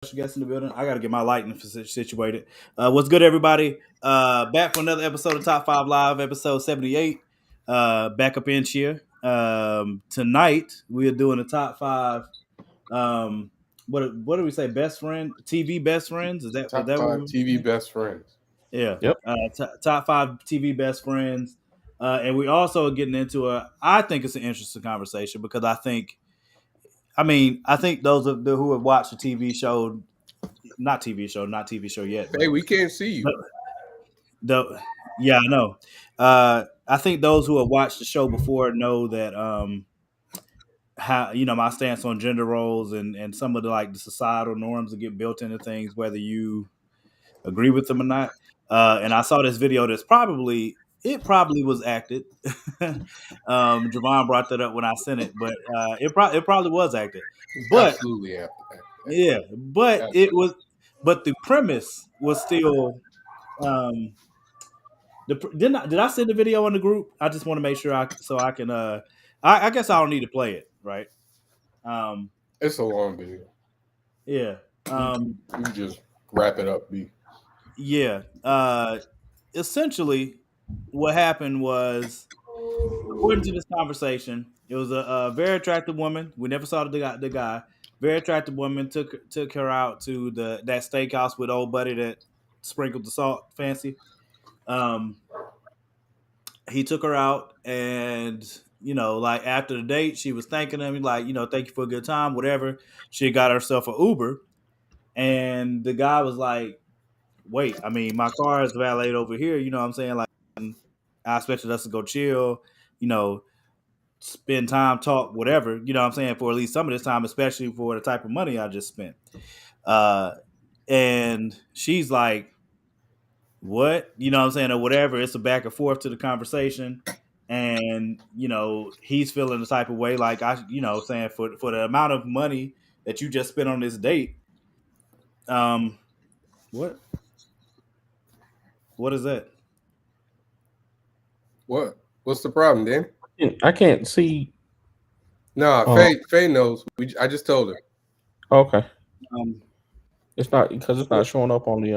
Guests in the building. I got to get my lighting situated. What's good, everybody? Back for another episode of Top 5 Live, episode 78. Back up in here. Tonight, we are doing the top five. What do we say? Best friend? TV best friends? Is Top that what five we TV best friends. Yeah. Yep. Top five TV best friends. And we also are getting into I think it's an interesting conversation because I think those who have watched the TV show, not TV show yet. Hey, we can't see you. Yeah, I know. I think those who have watched the show before know that how my stance on gender roles and some of the societal norms that get built into things, whether you agree with them or not. And I saw this video that's probably was acted. Javon brought that up when I sent it, but it probably was acted. But Absolutely, yeah, but Absolutely. it was, but the premise was still. Did I send the video in the group? I just want to make sure I can. I guess I don't need to play it, right? It's a long video. Yeah. You just wrap it up, B. Yeah. Essentially, what happened was, according to this conversation, it was a very attractive woman. We never saw the guy. Very attractive woman took her out to that steakhouse with old buddy that sprinkled the salt fancy. He took her out, and after the date, she was thanking him, thank you for a good time, whatever. She got herself an Uber, and the guy was like, wait, I mean, my car is valeted over here. You know what I'm saying? Like, I expected us to go chill, spend time, talk, whatever. You know what I'm saying? For at least some of this time, especially for the type of money I just spent. And she's like, what? You know what I'm saying? Or whatever. It's a back and forth to the conversation. And, he's feeling the type of way like saying for the amount of money that you just spent on this date. What? What is that? What? What's the problem, Dan? I can't see. No, Faye knows. I just told her. Okay. It's not because it's not showing up on the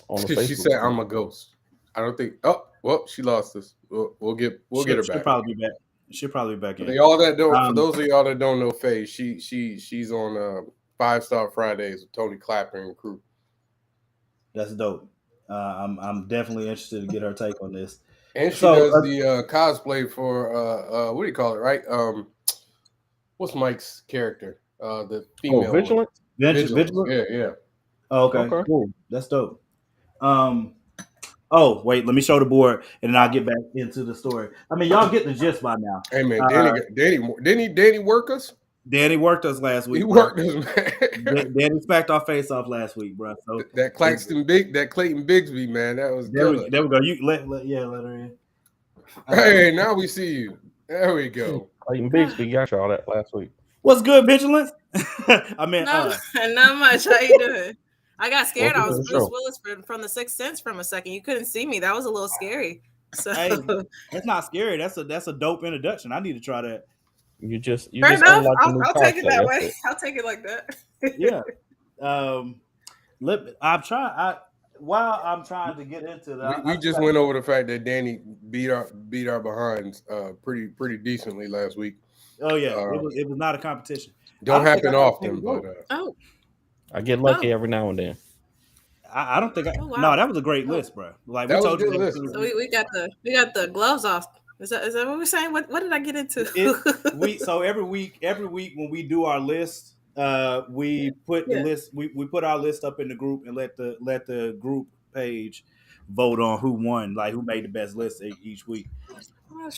Facebook. She said I'm a ghost. I don't think. Oh, well, she lost us. We'll get her back. She'll probably be back. She'll probably be back in. For those of y'all that don't know Faye, she's on 5 Star Fridays with Tony Clapper and crew. That's dope. I'm definitely interested to get her take on this. And she does the cosplay for what do you call it? Right? What's Mike's character? The female. Vigilant. Vigilant. Yeah. Oh, okay. Cool. That's dope. Oh, wait. Let me show the board, and then I'll get back into the story. I mean, y'all get the gist by now. Hey man, Danny work us? Danny worked us last week. He worked us, man. Danny smacked our face off last week, bro. So that Clayton Bigsby, man, that was good. There we go. You let her in. Hey, now we see you. There we go. Clayton Bigsby got y'all that last week. What's good, Vigilance? I mean, not much. How you doing? I got scared. I was Bruce Willis from The Sixth Sense from a second. You couldn't see me. That was a little scary. So hey, that's not scary. That's a dope introduction. I need to try that. You just fair enough. I'll take it that way. I'll take it like that. Yeah. While I'm trying to get into that, we just went over the fact that Danny beat our behinds pretty decently last week. Oh yeah, it was not a competition. Don't happen often, but I get lucky every now and then. I don't think no, that was a great list, bro. Like that we told you, list. So we got the gloves off. Is that what we're saying? What did I get into? So every week when we do our list, we put the list. We put our list up in the group and let the group page vote on who won, like who made the best list each week.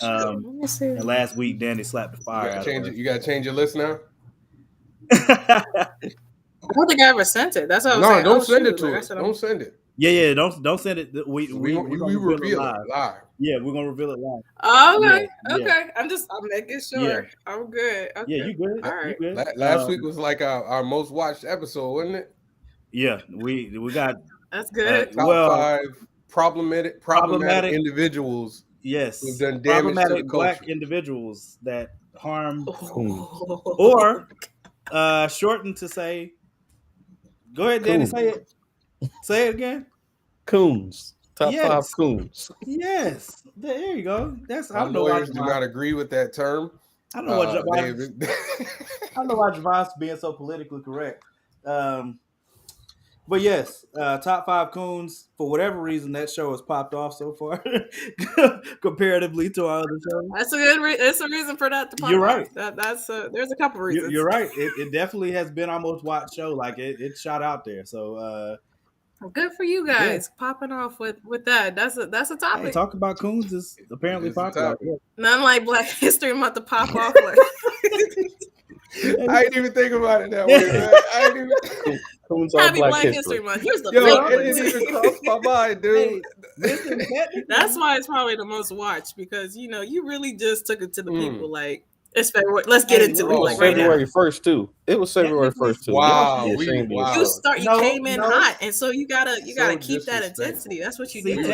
Let me see. And last week, Danny slapped the fire. You gotta change your list now. I don't think I ever sent it. That's what I was saying. Don't send it to us. Don't send it. Yeah. Don't send it. We reveal it live. Yeah, we're gonna reveal it live. Oh, okay. Yeah. Okay. I'm making sure. Yeah. I'm good. Okay. Yeah, you good. All right. You good. Last week was like our most watched episode, wasn't it? Yeah, we got. That's good. Top 5 problematic individuals. Yes, who've done damage to the Black individuals that harm, or shortened to say, Go ahead, Danny. Say it. Say it again. Coons. Top 5 coons. Yes. There you go. That's my lawyers do not agree with that term. I don't know why I don't know why Javon's being so politically correct. But yes, top 5 coons. For whatever reason, that show has popped off so far, comparatively to our other shows. That's a good. It's a reason for that to pop. You're right. That's there's a couple reasons. You're right. It definitely has been our most watched show. Like it shot out there. So good for you guys popping off with that. That's a topic. Hey, talk about coons is apparently popular. None like Black History Month to pop off. I didn't even think about it that way, man. I didn't even. Happy Black History Month. Here's the it didn't even cross my mind, dude. That's why it's probably the most watched, because you really just took it to the people. Like, it's February. Let's get into it. Like February 1st too. It was February 1st too. Wow, you came in hot, and so you gotta keep that intensity. That's what you did.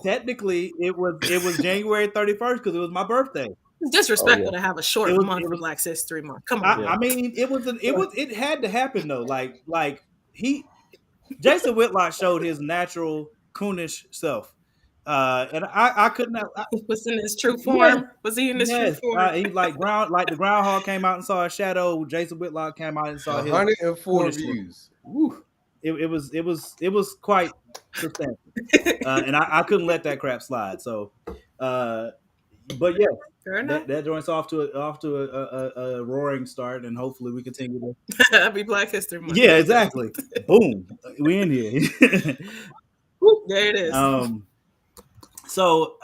Technically, it was January 31st because it was my birthday. It's disrespectful to have a short month for Black History Month. Come on. I mean, it had to happen though. Like Jason Whitlock showed his natural coonish self. And I couldn't. Was in his true form. Yeah. Was he in his true form? He like the groundhog came out and saw a shadow. Jason Whitlock came out and saw 104 views. It was quite substantial, and I couldn't let that crap slide. So, but yeah, that joint's off to a roaring start, and hopefully we continue to. Happy Black History Month. Yeah, exactly. Boom, we in here. There it is. So,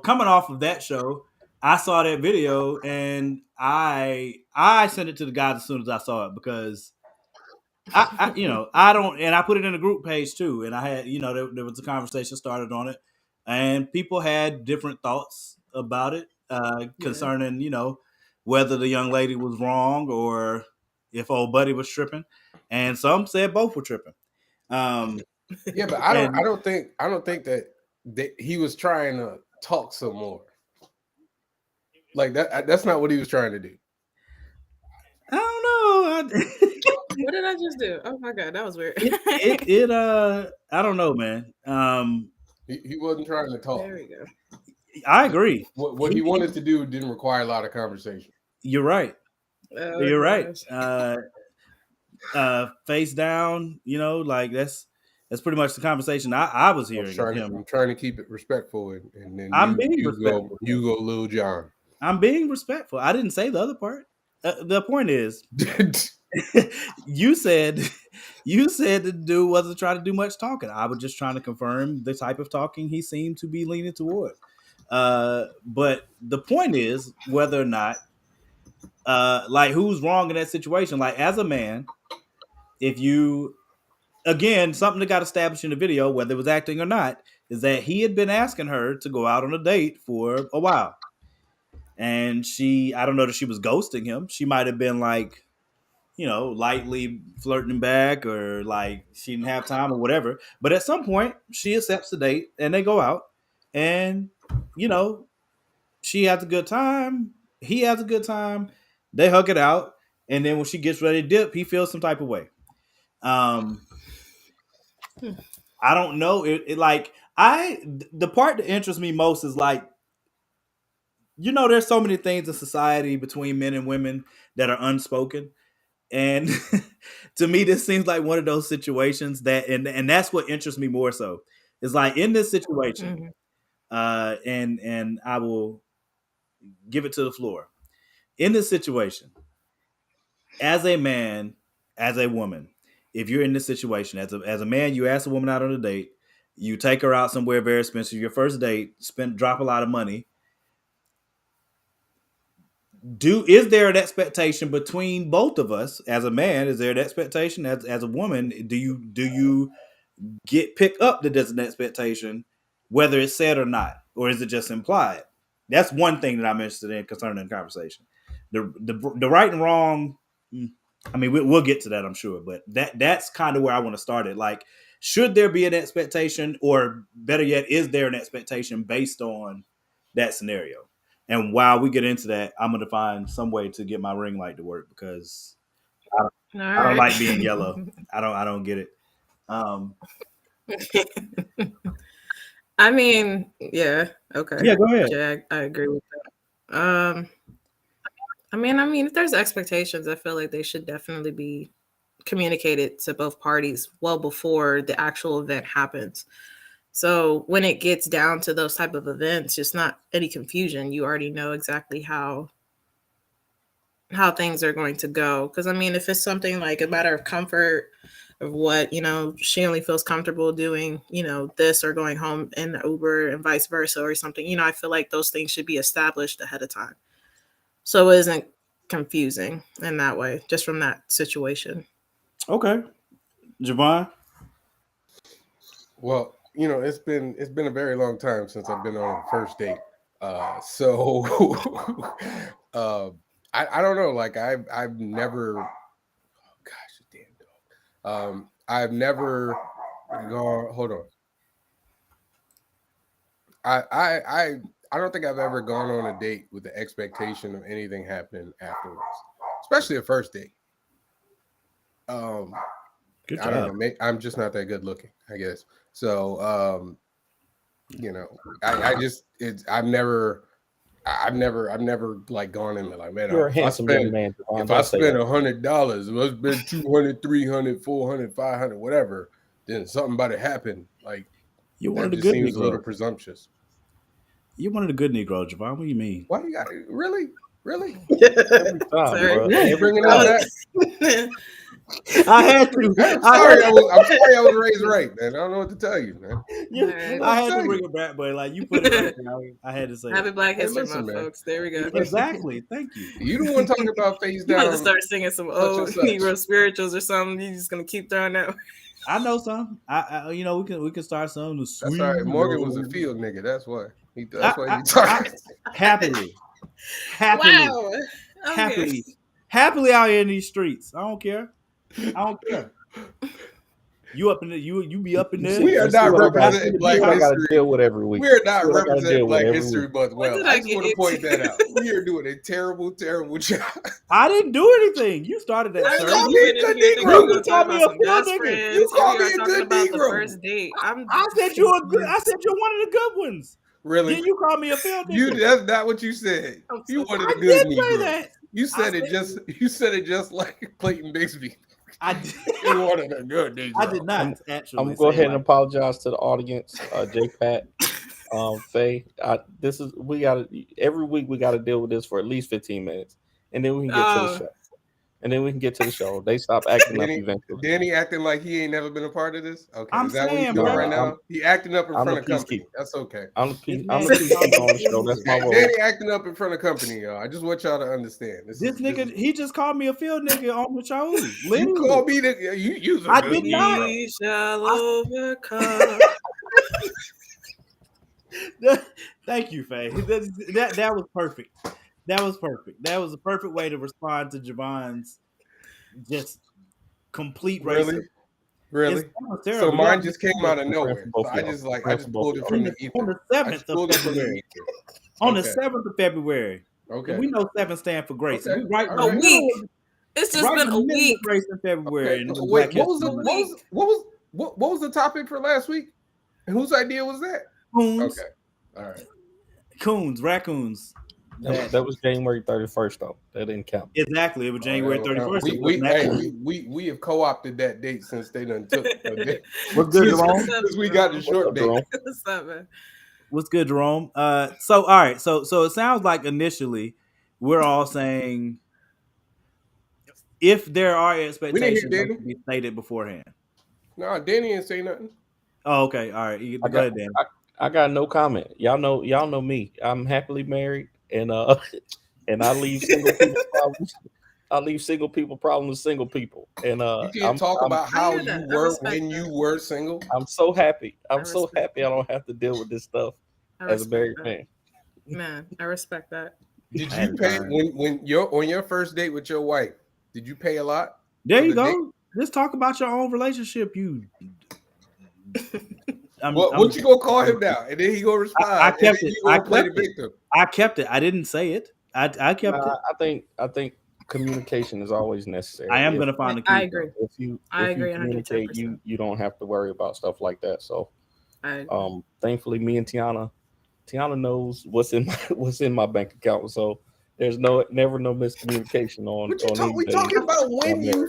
coming off of that show, I saw that video and I sent it to the guys as soon as I saw it, because I don't, and I put it in a group page too. And I had, there was a conversation started on it, and people had different thoughts about it concerning, whether the young lady was wrong or if old buddy was tripping. And some said both were tripping. Yeah, but I don't think that he was trying to talk some more. Like that's not what he was trying to do. I don't know. What did I just do? Oh my god, that was weird. I don't know, man. He wasn't trying to talk. There we go. I agree. What he wanted to do didn't require a lot of conversation. You're right. You're right. Face down, like that's pretty much the conversation I was hearing. I'm trying to keep it respectful, and then I'm being respectful. You go, Lil Jon. I'm being respectful. I didn't say the other part. The point is, you said the dude wasn't trying to do much talking. I was just trying to confirm the type of talking he seemed to be leaning toward. But the point is whether or not, who's wrong in that situation? Like, as a man, if you, again, something that got established in the video, whether it was acting or not, is that he had been asking her to go out on a date for a while. And I don't know that she was ghosting him. She might have been like, lightly flirting back, or like she didn't have time or whatever. But at some point, she accepts the date and they go out, and, she has a good time. He has a good time. They hug it out. And then when she gets ready to dip, he feels some type of way. I don't know. The part that interests me most is like, there's so many things in society between men and women that are unspoken. And to me, this seems like one of those situations that, and that's what interests me more so. Is like, in this situation, and I will give it to the floor. In this situation, as a man, as a woman, if you're in this situation, as a man, you ask a woman out on a date, you take her out somewhere very expensive, your first date, drop a lot of money. Is there an expectation between both of us? As a man, is there an expectation? As a woman, do you pick up that there's an expectation, whether it's said or not, or is it just implied? That's one thing that I'm interested in concerning the conversation. The right and wrong. I mean, we'll get to that, I'm sure, but that's kind of where I want to start it. Like, should there be an expectation, or better yet, is there an expectation based on that scenario? And while we get into that, I'm going to find some way to get my ring light to work, because I don't like being yellow. I don't get it. I mean, yeah, okay. Yeah, go ahead. Yeah, I agree with that. I mean, if there's expectations, I feel like they should definitely be communicated to both parties well before the actual event happens. So when it gets down to those type of events, just not any confusion. You already know exactly how things are going to go. Because I mean, if it's something like a matter of comfort of what, she only feels comfortable doing, this or going home in the Uber and vice versa or something, I feel like those things should be established ahead of time. So it isn't confusing in that way, just from that situation. Okay. Javon? Well, it's been a very long time since I've been on a first date. So I don't know. Like I've never, gosh, damn dog. I've never gone. Hold on. I don't think I've ever gone on a date with the expectation of anything happening afterwards, especially a first date. Good I don't know. I'm just not that good looking, I guess. So, I've never like gone in there like, man, You're a handsome young man. If I spend $100, it must been 200, 300, 400, 500, whatever, then something about it happened. Like, you wanted that a just good seems Negro. A little presumptuous. You wanted a good Negro, Javon. What do you mean? Why you got really? Every time, bro. You bringing up that? I had to. I'm sorry I was raised right, man. I don't know what to tell you, man. I had to bring it back, but like you put it right there. I had to say Happy Black History listen, Month, man. folks. There we go. Exactly. Thank you. You don't want to talk about face You down. want to start singing some old Negro spirituals or something? You just gonna keep throwing that? I know some. I we can start some. That's all right. Morgan was a field nigga. That's why. That's why he talking. Happily. Wow. Okay. Happily out here in these streets. I don't care. You up in the you be up in there. We are not representing Black history. I gotta history. deal with every week. We are not representing Black History Month. Well, I just want to into? point that out. We are doing a terrible, terrible job. I didn't do anything. You started that. You called me a good Negro. You called me a field nigga. You called me a good Negro. Negro. First date. I said you're a good. I said you're one of the good ones. Really? Then you called me a field nigga. That's not what you said. You wanted a I good did Negro. say that. You said it just like Clayton Bigsby. I did. You wanted a good Negro. I did not actually. I'm gonna go ahead and apologize to the audience, J Pat, Faye. Every week we gotta deal with this for at least 15 minutes, and then we can get to the show. They stop acting up eventually. Danny acting like he ain't never been a part of this. Okay, I'm is that saying, what he's doing bro, right now? He acting up in front of company. That's okay. I'm the peacekeeper on the show. That's my role. Danny acting up in front of company, y'all. I just want y'all to understand. This nigga, he just called me a field nigga on the show. You called me the you. I did not. We shall overcome. Thank you, Faye. That was perfect. That was perfect. That was a perfect way to respond to Javon's just complete racism. Really? So mine just came out of nowhere. So I just pulled it from the ether. On the 7th of February. On the 7th of February. Okay. We know 7 stands for grace. Okay. A week. It's just been a week. Grace in February. Okay. Wait, what was the topic for last week? And whose idea was that? Coons. Okay. All right. Coons, raccoons. That was January 31st, though. That didn't count. Exactly. It was January 31st. We have co-opted that date since they done took a date. What's good, Jerome? Because we got the short date. What's up, man? What's good, Jerome? So all right. So it sounds like initially we're all saying if there are expectations that can be stated beforehand. No, Danny didn't say nothing. Oh, okay. All right. Go ahead, Danny. I got no comment. Y'all know me. I'm happily married, and I leave single people problems. I leave single people problems to single people. And you can't talk about how you were when you were single. I'm so happy. I'm so happy I don't have to deal with this stuff as a married man. Man, I respect that. Did you pay when you're on your first date with your wife? Did you pay a lot? There you go. Let's talk about your own relationship. What you gonna call him now? And then he gonna respond. I kept it. I play the victim. I kept it. I didn't say it. I kept it. I think communication is always necessary. I am going to find the key. I agree. If you communicate, you don't have to worry about stuff like that. So, thankfully, me and Tiana knows what's in my bank account. So there's never no miscommunication on. We talking about when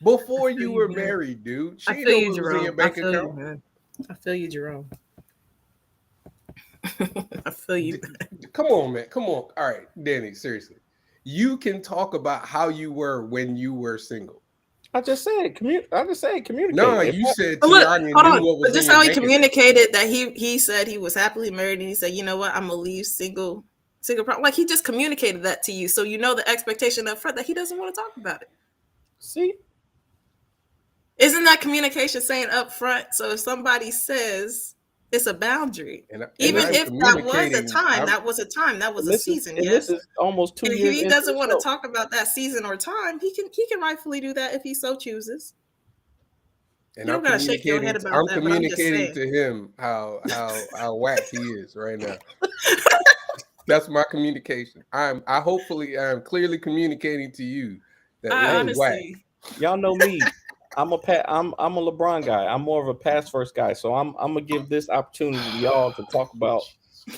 before you were married, dude. She I feel you, was Jerome. in your bank account. I feel you, Jerome. I feel you. Come on, man. Come on. All right, Danny, seriously. You can talk about how you were when you were single. I just said communicate. No, you said Tiana knew what was just how he communicated that he said he was happily married and he said, you know what, I'm gonna leave single. Like he just communicated that to you, so you know the expectation up front that he doesn't want to talk about it. See, isn't that communication saying up front? So if somebody says it's a boundary, even if that was a time, that was a season. Yes, this is almost 2 years. If he doesn't want to talk about that season or time, he can rightfully do that if he so chooses. And I'm communicating to him how whack he is right now. That's my communication. I'm clearly communicating to you that he's whack. Y'all know me. I'm a LeBron guy. I'm more of a pass first guy. So I'm gonna give this opportunity to y'all to talk about.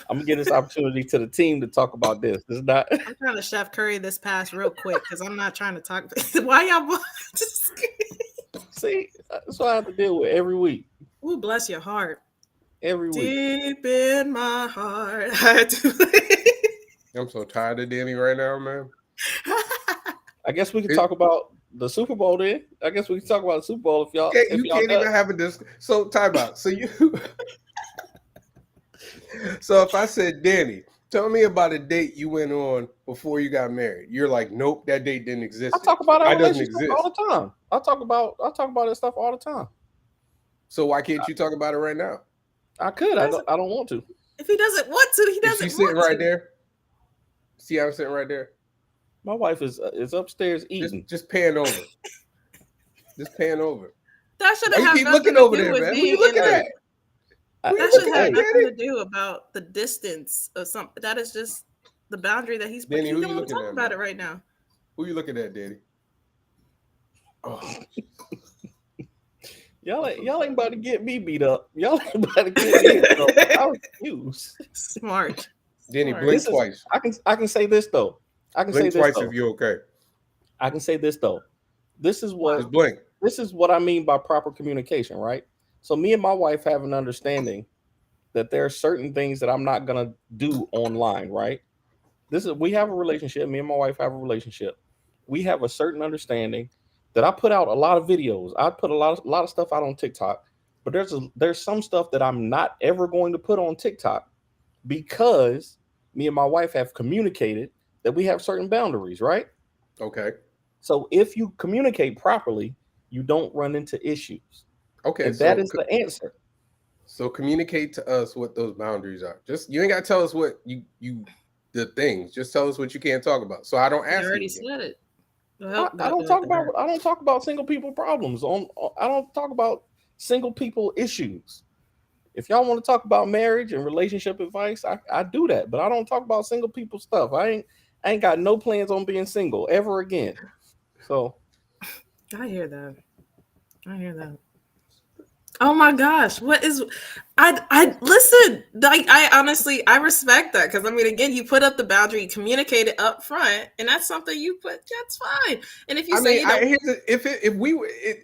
I'm gonna give this opportunity to the team to talk about this. This is not. I'm trying to Chef Curry this pass real quick because I'm not trying to talk. Why y'all? See, that's what I have to deal with every week. Ooh, bless your heart. Every week. Deep in my heart. I'm so tired of Danny right now, man. I guess we can talk about the Super Bowl then. I guess we can talk about the Super Bowl if y'all. You can't even have a discussion. So time out. So so if I said, Danny, tell me about a date you went on before you got married. You're like, nope, that date didn't exist. I talk about it doesn't exist all the time. I talk about that stuff all the time. So why can't you talk about it right now? I could. I don't want to. If he doesn't want to, he doesn't. She's sitting right there. See, I'm sitting right there. My wife is upstairs eating. Just pan over. Just pan over. That shouldn't have keep nothing looking to over do there, with man. being What you looking at? That should have nothing to do about the distance of something. That is just the boundary that he's put. He don't want to talk about it right now. Who you looking at, Danny? Oh. Y'all ain't about to get me beat up. Y'all ain't about to get me beat up. I refuse. Smart. Danny, blink twice. I can say this though. Blink twice if you're okay. I can say this though. This is what just blink. This is what I mean by proper communication, right? So me and my wife have an understanding that there are certain things that I'm not gonna do online, right? We have a relationship. Me and my wife have a relationship. We have a certain understanding that I put out a lot of videos. I put a lot of stuff out on TikTok, but there's some stuff that I'm not ever going to put on TikTok because me and my wife have communicated that we have certain boundaries, right? Okay. So if you communicate properly, you don't run into issues. Okay. And that is the answer. So communicate to us what those boundaries are. Just you ain't got to tell us what the things. Just tell us what you can't talk about. So I don't ask. I already said it. I don't talk about single people problems. I don't talk about single people issues. If y'all want to talk about marriage and relationship advice, I do that. But I don't talk about single people stuff. I ain't got no plans on being single ever again. So I hear that. Oh my gosh, what is I listen, like I honestly respect that because I mean again you put up the boundary, you communicate it up front, and that's something you put, that's fine. And if you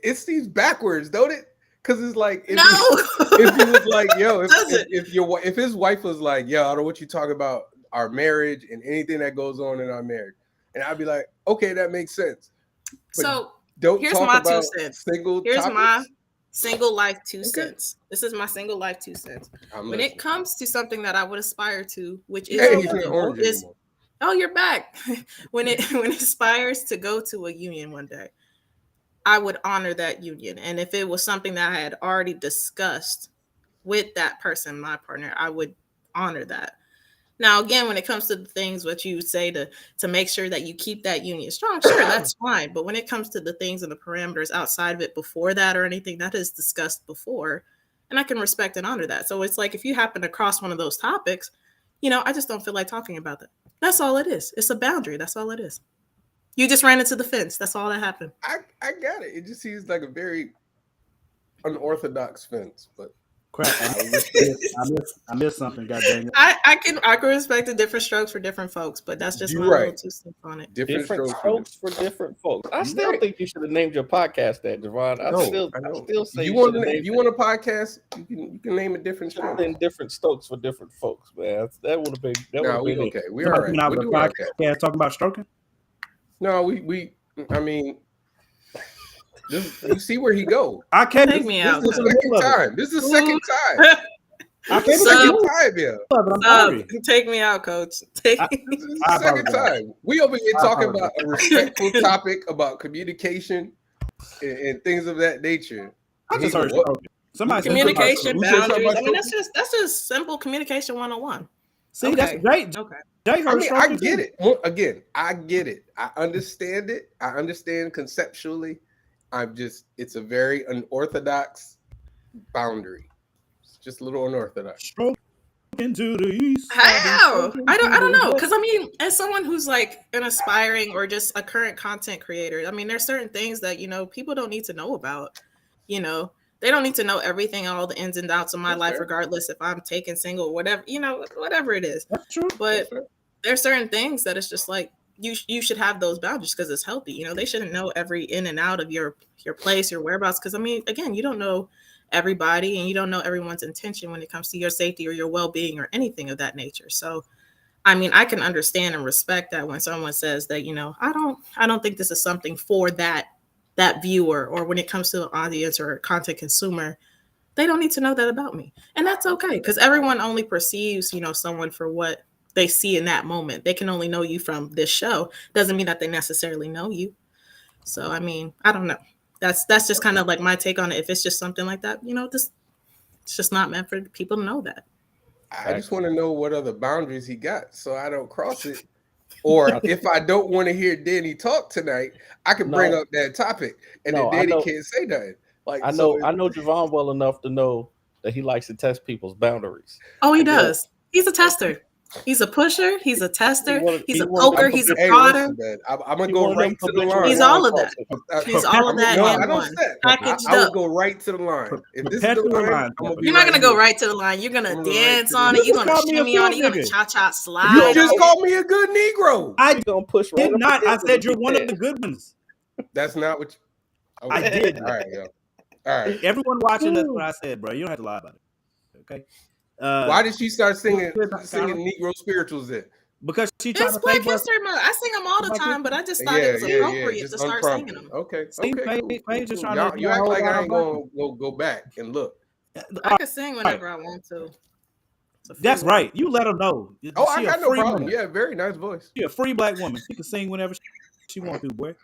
it seems backwards, don't it? Because it's like if he was like, yo, if his wife was like, yo, I don't want you talking about our marriage and anything that goes on in our marriage, and I'd be like, okay, that makes sense. But so here's my 2 cents. Here's my single life 2 cents. This is my single life 2 cents. When it comes to something that I would aspire to, which is oh, you're back. when it aspires to go to a union one day, I would honor that union. And if it was something that I had already discussed with that person, my partner, I would honor that. Now, again, when it comes to the things what you would say to make sure that you keep that union strong, sure, that's fine. But when it comes to the things and the parameters outside of it before that or anything that is discussed before, and I can respect and honor that. So it's like if you happen to cross one of those topics, I just don't feel like talking about that. That's all it is. It's a boundary. That's all it is. You just ran into the fence. That's all that happened. I got it. It just seems like a very unorthodox fence, but crap. I missed something. God dang it. I can respect the different strokes for different folks, but that's just my little 2 cents on it. Different strokes for different folks. I still think you should have named your podcast that, Javon. I still say you want a podcast. You can name it different strokes. Then different strokes for different folks, man. That would have been. Okay. We're all right. We're doing podcast talking about stroking. No, we. I mean. You see where he go. I can't take me out. This is the second time. I can't second time, yeah. Take me out, coach. This is the second time. We over here talking about a respectful topic about communication and things of that nature. I just heard communication boundaries. I mean, that's just simple communication 101. See, that's great. Okay. I get it. Again, I get it. I understand it. I understand conceptually. It's a very unorthodox boundary. It's just a little unorthodox. Stroke into the east. How? I don't know. Because I mean, as someone who's like an aspiring or just a current content creator, I mean, there's certain things that, people don't need to know about. They don't need to know everything, all the ins and outs of my life, regardless if I'm taken single or whatever, whatever it is. That's true. But there's certain things that it's just like, you should have those boundaries because it's healthy. They shouldn't know every in and out of your place, your whereabouts. Because I mean, again, you don't know everybody and you don't know everyone's intention when it comes to your safety or your well-being or anything of that nature. So, I mean, I can understand and respect that when someone says that, I don't think this is something for that viewer, or when it comes to the audience or content consumer, they don't need to know that about me. And that's okay, because everyone only perceives, someone for what they see in that moment. They can only know you from this show. Doesn't mean that they necessarily know you. So, I mean, I don't know. That's just kind of like my take on it. If it's just something like that, it's just not meant for people to know that. I just want to know what other boundaries he got so I don't cross it. Or if I don't want to hear Danny talk tonight, I can bring up that topic and then Danny can't say nothing. I know Javon well enough to know that he likes to test people's boundaries. Oh, he does. He's a tester. He's a pusher. He's a tester. He's a poker. He's a plotter. I'm gonna go right to the line. He's all of that. He's all of that in one. Packaged up. I would go right to the line. If this is the line, you're not gonna go right to the line. You're gonna dance on it. You're gonna shimmy on it. You're gonna cha-cha slide. You just called me a good Negro. I don't push. Did not. I said you're one of the good ones. That's not what I did. All right, yo. All right. Everyone watching, that's what I said, bro. You don't have to lie about it. Okay. Why did she start singing Negro spirituals then? Because she tried to say History Month. I sing them all the time, but I just thought it was appropriate to start singing them. Okay. Cool. You act like I ain't gonna go back and look. I can sing whenever I want to. That's right. You let her know. I got no problem. Yeah, very nice voice. She's a free black woman. She can sing whenever she wants to, boy.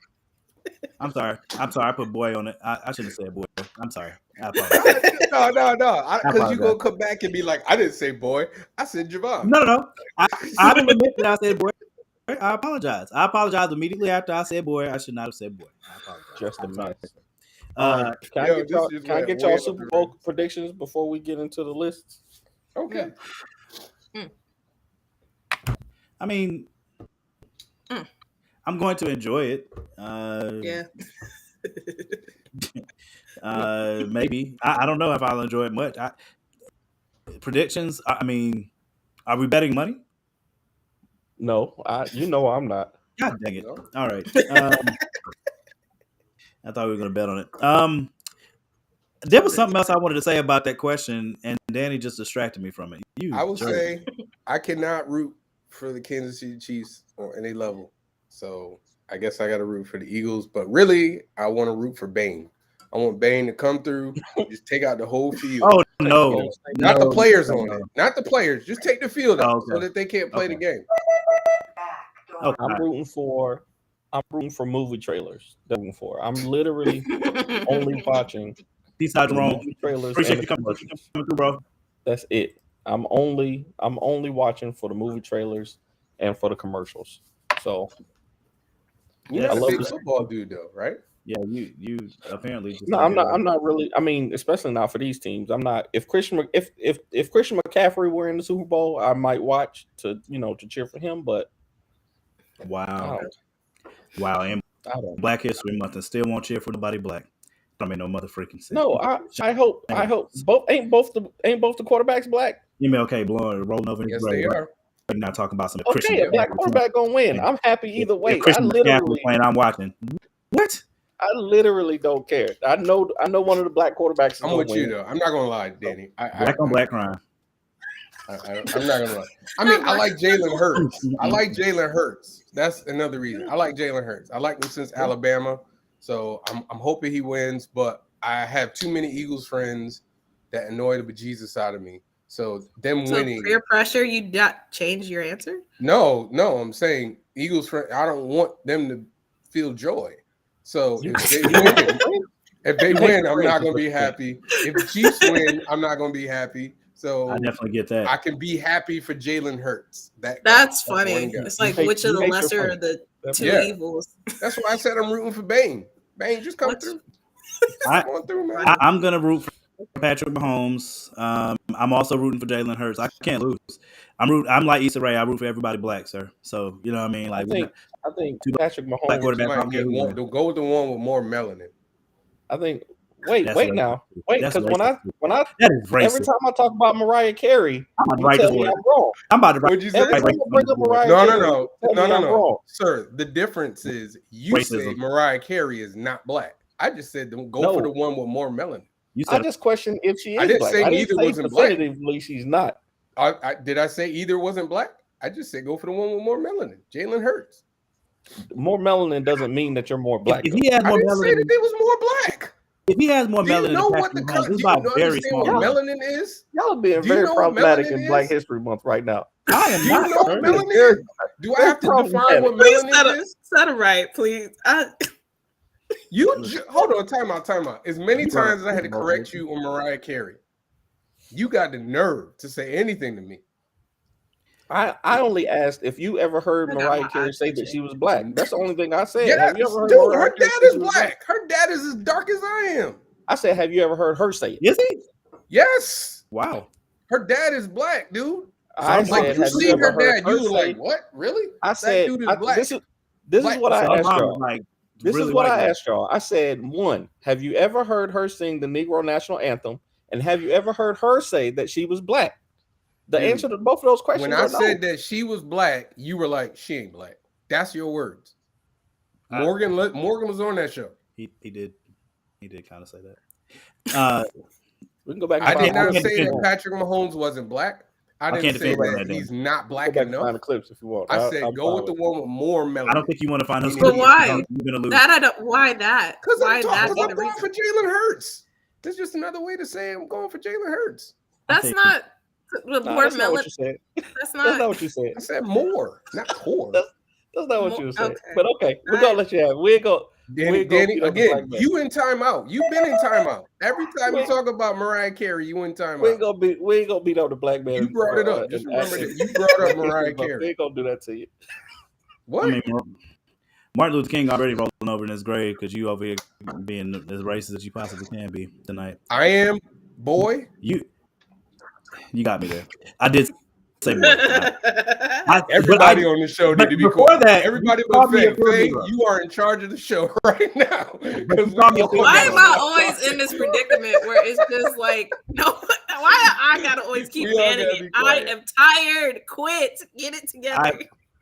I'm sorry. I put boy on it. I shouldn't have said boy. I'm sorry. I apologize. No. Because you're going to come back and be like, I didn't say boy. I said Javon. No. I didn't admit that I said boy. I apologize. I apologize immediately after I said boy. I should not have said boy. I apologize. Just a mess. Can I get y'all Super Bowl predictions before we get into the list? Okay. I mean, I'm going to enjoy it. Maybe. I don't know if I'll enjoy it much. Predictions. I mean, are we betting money? No, I'm not. God dang it! No. All right. I thought we were going to bet on it. There was something else I wanted to say about that question, and Danny just distracted me from it. I would say I cannot root for the Kansas City Chiefs on any level. So I guess I got to root for the Eagles. But really, I want to root for Bane. I want Bane to come through, just take out the whole field. Oh, no. Not the players on it. Not the players. Just take the field out so that they can't play the game. Okay. I'm rooting for movie trailers. I'm literally only watching movie trailers and the commercials. Bro. That's it. I'm only watching for the movie trailers and for the commercials. So you're not a big football dude though, right? Yeah, you apparently just I'm not really. I mean, especially not for these teams. I'm not. If Christian McCaffrey were in the Super Bowl, I might watch to cheer for him. But wow, Wow, and Black History Month and still won't cheer for nobody black. Don't make no mother freaking sense. No, I hope both the quarterbacks black. MLK blowing rolling over his grave. Yes, they are. We're not talking about some Christian. Okay, a black quarterback gonna win. I'm happy either way. I literally playing. I'm watching. What? I literally don't care. I know one of the black quarterbacks. I'm with you though. I'm not gonna lie, Danny. Black on black crime. I'm not gonna lie. I mean, I like Jalen Hurts. I like Jalen Hurts. That's another reason. I like Jalen Hurts. I like him since Alabama. So I'm hoping he wins, but I have too many Eagles friends that annoy the bejesus out of me. So winning. Peer pressure, you change your answer? No, I'm saying Eagles friends. I don't want them to feel joy. So if they win, I'm not gonna be happy. If the Chiefs win, I'm not gonna be happy. So I definitely get that. I can be happy for Jalen Hurts. That's funny. It's like which of the lesser of the two evils. That's why I said I'm rooting for Bane. Bane, just come through. I'm gonna root for Patrick Mahomes. I'm also rooting for Jalen Hurts. I can't lose. I'm like Issa Rae. I root for everybody black, sir. So you know what I mean. Like I think Patrick Mahomes. Don't go with the one with more melanin. I think. Wait, because when I every time I talk about Mariah Carey, I'm wrong. I'm about to bring up Mariah No, sir. The difference is you say Mariah Carey is not black. I just said don't go for the one with more melanin. I just questioned if she is. I didn't say either wasn't black. She's not. Did I say either wasn't black? I just said go for the one with more melanin. Jalen Hurts. More melanin doesn't mean that you're more black. If he had more melanin, say that they was more black. If he has more melanin, you know what melanin is? Y'all are being very problematic in Black History Month right now. I am Do you know what melanin is? Do I have to define what melanin is? Set it right, please. Hold on, time out. As many times as I had to correct you on Mariah Carey, you got the nerve to say anything to me. I only asked if you ever heard Mariah Carey say that she was black. That's the only thing I said. Yeah, dude, her dad is black. Her dad is as dark as I am. I said, have you ever heard her say it? Is he? Yes. Wow. Her dad is black, dude. I said, you see her dad, you were like, what? Really? I said, dude is black. This is what I asked y'all. This is what I asked y'all. I said, one, have you ever heard her sing the Negro National Anthem? And have you ever heard her say that she was black? The answer to both of those questions. When I said that she was black, you were like, she ain't black. That's your words. Morgan was on that show. He did kind of say that. We can go back. I did not say that Patrick Mahomes wasn't black. I didn't say that he's not black enough. Find the clips if you want. I said go with the one with more melanin. I don't think you want to find those clips. But why? You're gonna lose. That I don't. Why that? Because I'm going for Jalen Hurts. That's just another way to say I'm going for Jalen Hurts. That's not. That's not what you said. That's not what you said. I said more, not core. That's not what you said. Okay. But okay, we're gonna let you have it. We ain't go. Danny, again, you in timeout. You've been in timeout. Every time you talk about Mariah Carey, you in timeout. We ain't gonna beat up the black man. You brought it up. Just remember that you brought up Mariah Carey. We ain't gonna do that to you. What? I mean, Martin Luther King already rolling over in his grave because you over here being as racist as you possibly can be tonight. I am, boy. You got me there. I did say more. Everybody on the show need to be quiet. That, everybody was saying, Faye, you are in charge of the show right now. Why am I always in this predicament where it's just like, no, why I gotta always keep managing? I am tired. Quit. Get it together.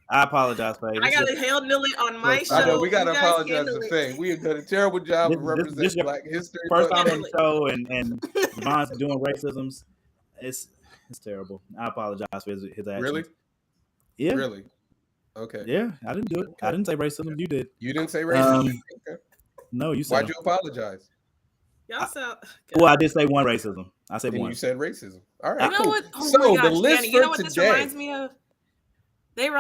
I apologize, Faye. I gotta hail Nilly on my show. I know we gotta apologize to Faye. We have done a terrible job of representing Black history. First time on the show, and Von's doing racisms. It's terrible. I apologize for his actions. Really? Yeah. Really? Okay. Yeah, I didn't do it. I didn't say racism. You did. You didn't say racism? Okay. No, you said. Why'd you apologize? Y'all sound. Well, I did say one racism. I said one. You said racism. All right. You know what? Oh so my gosh, the list Danny, for you know what today, this reminds me of? They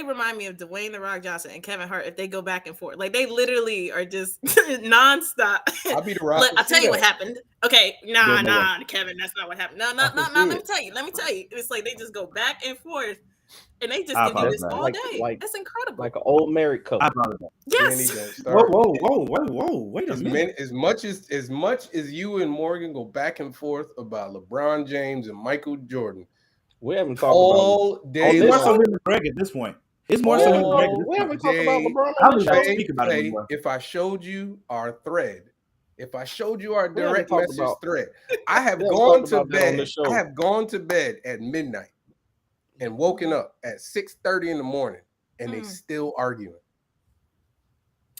remind me of Dwayne The Rock Johnson and Kevin Hart if they go back and forth. Like, they literally are just nonstop. I'll be The Rock. I'll tell you what happened. Okay, nah, Kevin, that's not what happened. No, let me tell you. It's like they just go back and forth, and they just give you this all day. That's incredible. Like an old married couple. Yes. Whoa. Wait a minute. As much as you and Morgan go back and forth about LeBron James and Michael Jordan, we haven't talked all about day. We're Greg at this point. It's more so we haven't talked about LeBron on the show. If I showed you our thread, if I showed you our direct message thread, I have gone to bed. I have gone to bed at midnight and woken up at 6:30 in the morning, and they still arguing.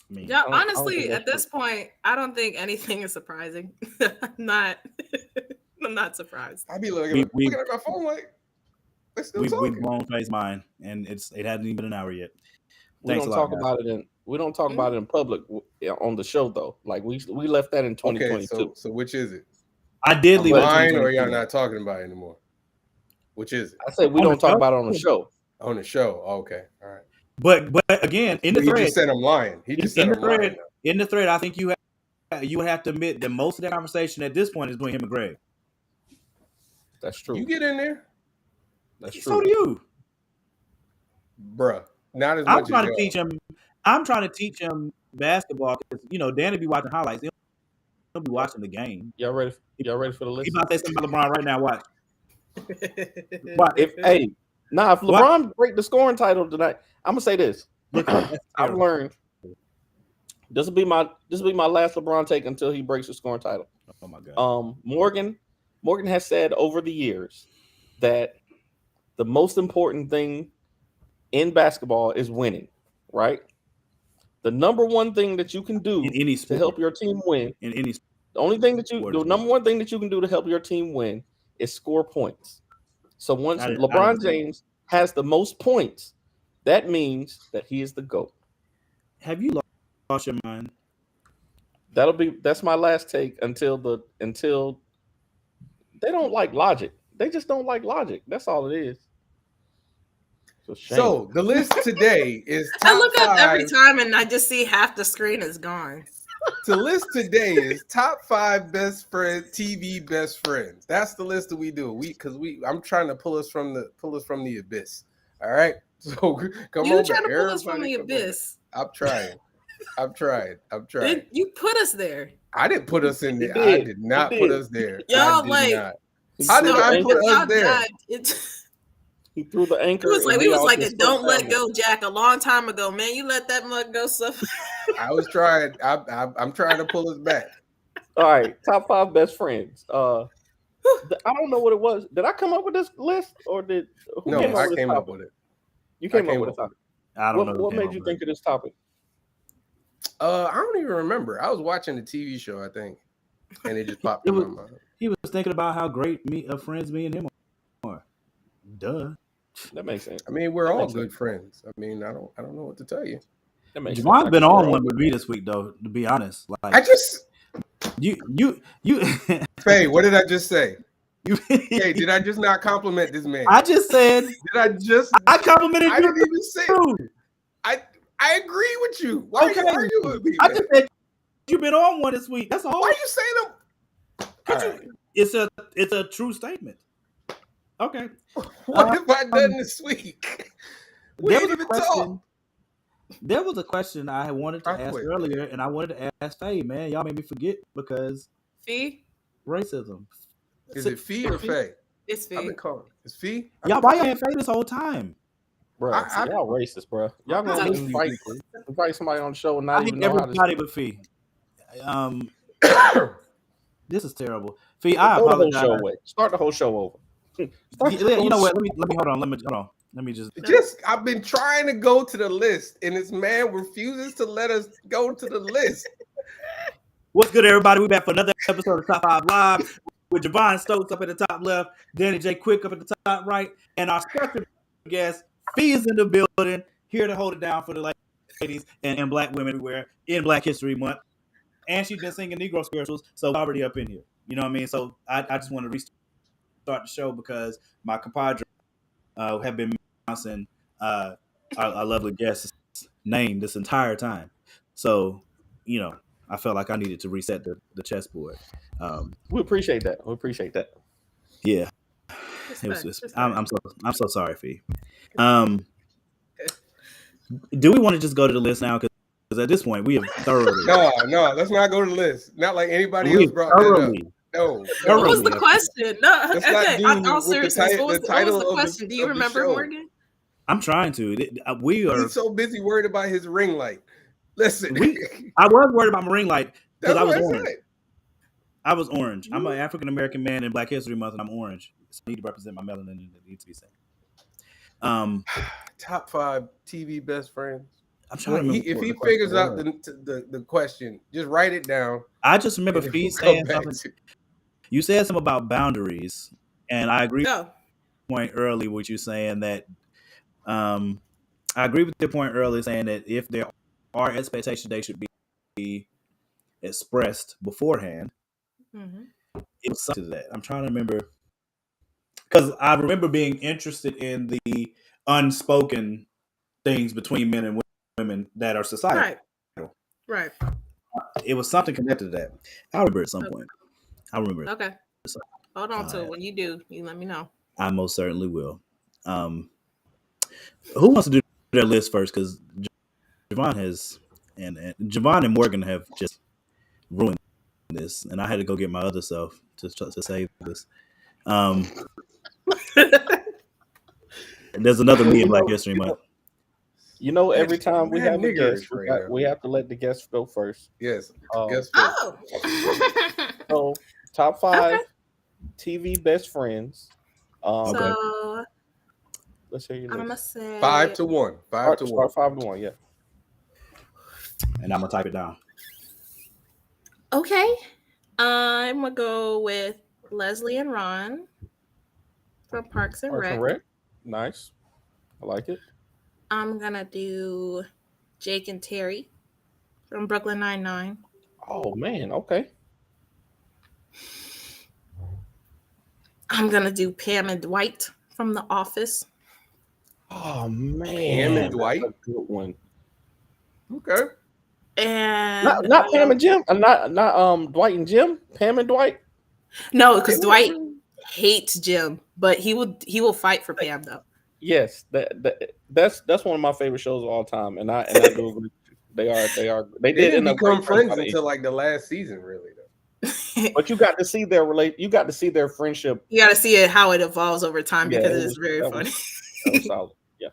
Yeah, honestly, at this point, I don't think anything is surprising. I'm not surprised. I'd be looking at my phone like, they're still talking. We've blown Faye's mind, and it hasn't even been an hour yet. We don't talk about it in public on the show though. Like we left that in 2022. Okay, so which is it? I did leave mine, or y'all not talking about it anymore? Which is it? I said we don't talk about it on the show. On the show, okay, all right. But again, in the thread, he just said I'm lying. He just said I'm lying. In the thread, I think you would have to admit that most of the conversation at this point is between him and Greg. That's true. You get in there. That's true. So do you, bruh. Not as much. I'm trying to teach him basketball because Danny be watching highlights. He'll be watching the game. Y'all ready for the list? He's about to say something about LeBron right now. Watch. If LeBron break the scoring title tonight, I'm gonna say this. I've learned this will be my last LeBron take until he breaks the scoring title. Oh my God. Morgan has said over the years that the most important thing in basketball is winning, right? The number one thing that you can do to help your team win the number one thing that you can do to help your team win is score points. So once LeBron James has the most points, that means that he is the GOAT. Have you lost your mind? That's my last take until they don't like logic. They just don't like logic. That's all it is. So the list today is top I look 5. up every time and I just see half the screen is gone. The list today is top 5 best friends, TV best friends. That's the list that we do. I'm trying to pull us from the abyss. All right. So come on. You trying to pull us from the abyss? I'm trying. You put us there. I didn't put us in there. I did not put us there. Y'all How did I put us there? He threw the anchor. We was like a don't let go, Jack, a long time ago, man. You let that mug go so. I was trying. I'm trying to pull us back. All right, top 5 best friends. I don't know what it was. Did I come up with this list, or I came up with it. You came up with a topic. I don't know. What made you think of this topic? I don't even remember. I was watching the TV show, I think, and it just popped in my mind. He was thinking about how great friends me and him are. Duh. That makes sense. I mean, we're all good friends. I mean, I don't know what to tell you. Javon's been on one with me this week, though. To be honest, you. Faye, what did I just say? Hey, did I just not compliment this man? I just said. I complimented you. I didn't even say. I agree with you. Why are you arguing with me? I just said you've been on one this week. That's all. Why are you saying them? It's a true statement. Okay. What have I done this week? We didn't even talk. There was a question I wanted to ask earlier, and I wanted to ask Faye, man. Y'all made me forget because Fee? Racism. Is it Fee or Faye? It's Fee. I've been calling. It's Fee? Y'all, why y'all ain't Faye this whole time? Bro, y'all racist, bro. Y'all gonna invite somebody on the show and not even know everybody but Fee. This is terrible. Fee, I apologize. Start the whole show over. You know what? Let me hold on. Let me just. I've been trying to go to the list, and this man refuses to let us go to the list. What's good, everybody? We're back for another episode of Top 5 Live with Javon Stokes up at the top left, Danny J. Quick up at the top right, and our special guest, Fee, is in the building, here to hold it down for the ladies and black women everywhere in Black History Month. And she's been singing Negro spirituals, so already up in here. You know what I mean? So I just want to restart the show because my compadre have been announcing our lovely guest's name this entire time. So, I felt like I needed to reset the chessboard. We appreciate that. Yeah. I'm so sorry, Fee. Do we want to just go to the list now? Because at this point, we have thoroughly. No, let's not go to the list. Not like anybody else brought that up. No. What was the question? No. Okay. All seriousness. What was the question? Do you remember, Morgan? I'm trying to. We are. He's so busy worried about his ring light. Listen, I was worried about my ring light because that's I was what orange. said. I was orange. I'm an African American man in Black History Month, and I'm orange. So I need to represent my melanin, and it needs to be said. Top 5 TV best friends. I'm trying to remember if he figures out the question, just write it down. I just remember Feet saying something. You said something about boundaries, and I agree with your point early with you saying that. I agree with your point earlier saying that if there are expectations, they should be expressed beforehand. Mm-hmm. It was something to that. I'm trying to remember because I remember being interested in the unspoken things between men and women that are societal. Right. It was something connected to that. I remember at some point. I remember. Okay. Hold on to it. When you do, you let me know. I most certainly will. Who wants to do their list first? Because Javon has and Javon and Morgan have just ruined this, and I had to go get my other self to save this. There's another me in Black History Month. You know, every time we have a guest, we have to let the guest go first. Yes, guest first. So, top 5 TV best friends. So let's hear your list. I'm gonna say 5 to 1. 5 to 1. 5 to 1. Yeah. And I'm gonna type it down. Okay. I'm gonna go with Leslie and Ron from Parks and Rec. Nice. I like it. I'm gonna do Jake and Terry from Brooklyn Nine-Nine. Oh man, okay. I'm gonna do Pam and Dwight from The Office. Oh man, Pam and Dwight, that's a good one. Okay. And not Pam and Jim. Not Dwight and Jim. Pam and Dwight. No, because Dwight hates Jim, but he will fight for Pam though. Yes, that's one of my favorite shows of all time, and I do agree. They didn't become friends until like the last season, really though. But you got to see their You got to see their friendship. You got to see it how it evolves over time because it is very funny. That was solid. Yeah.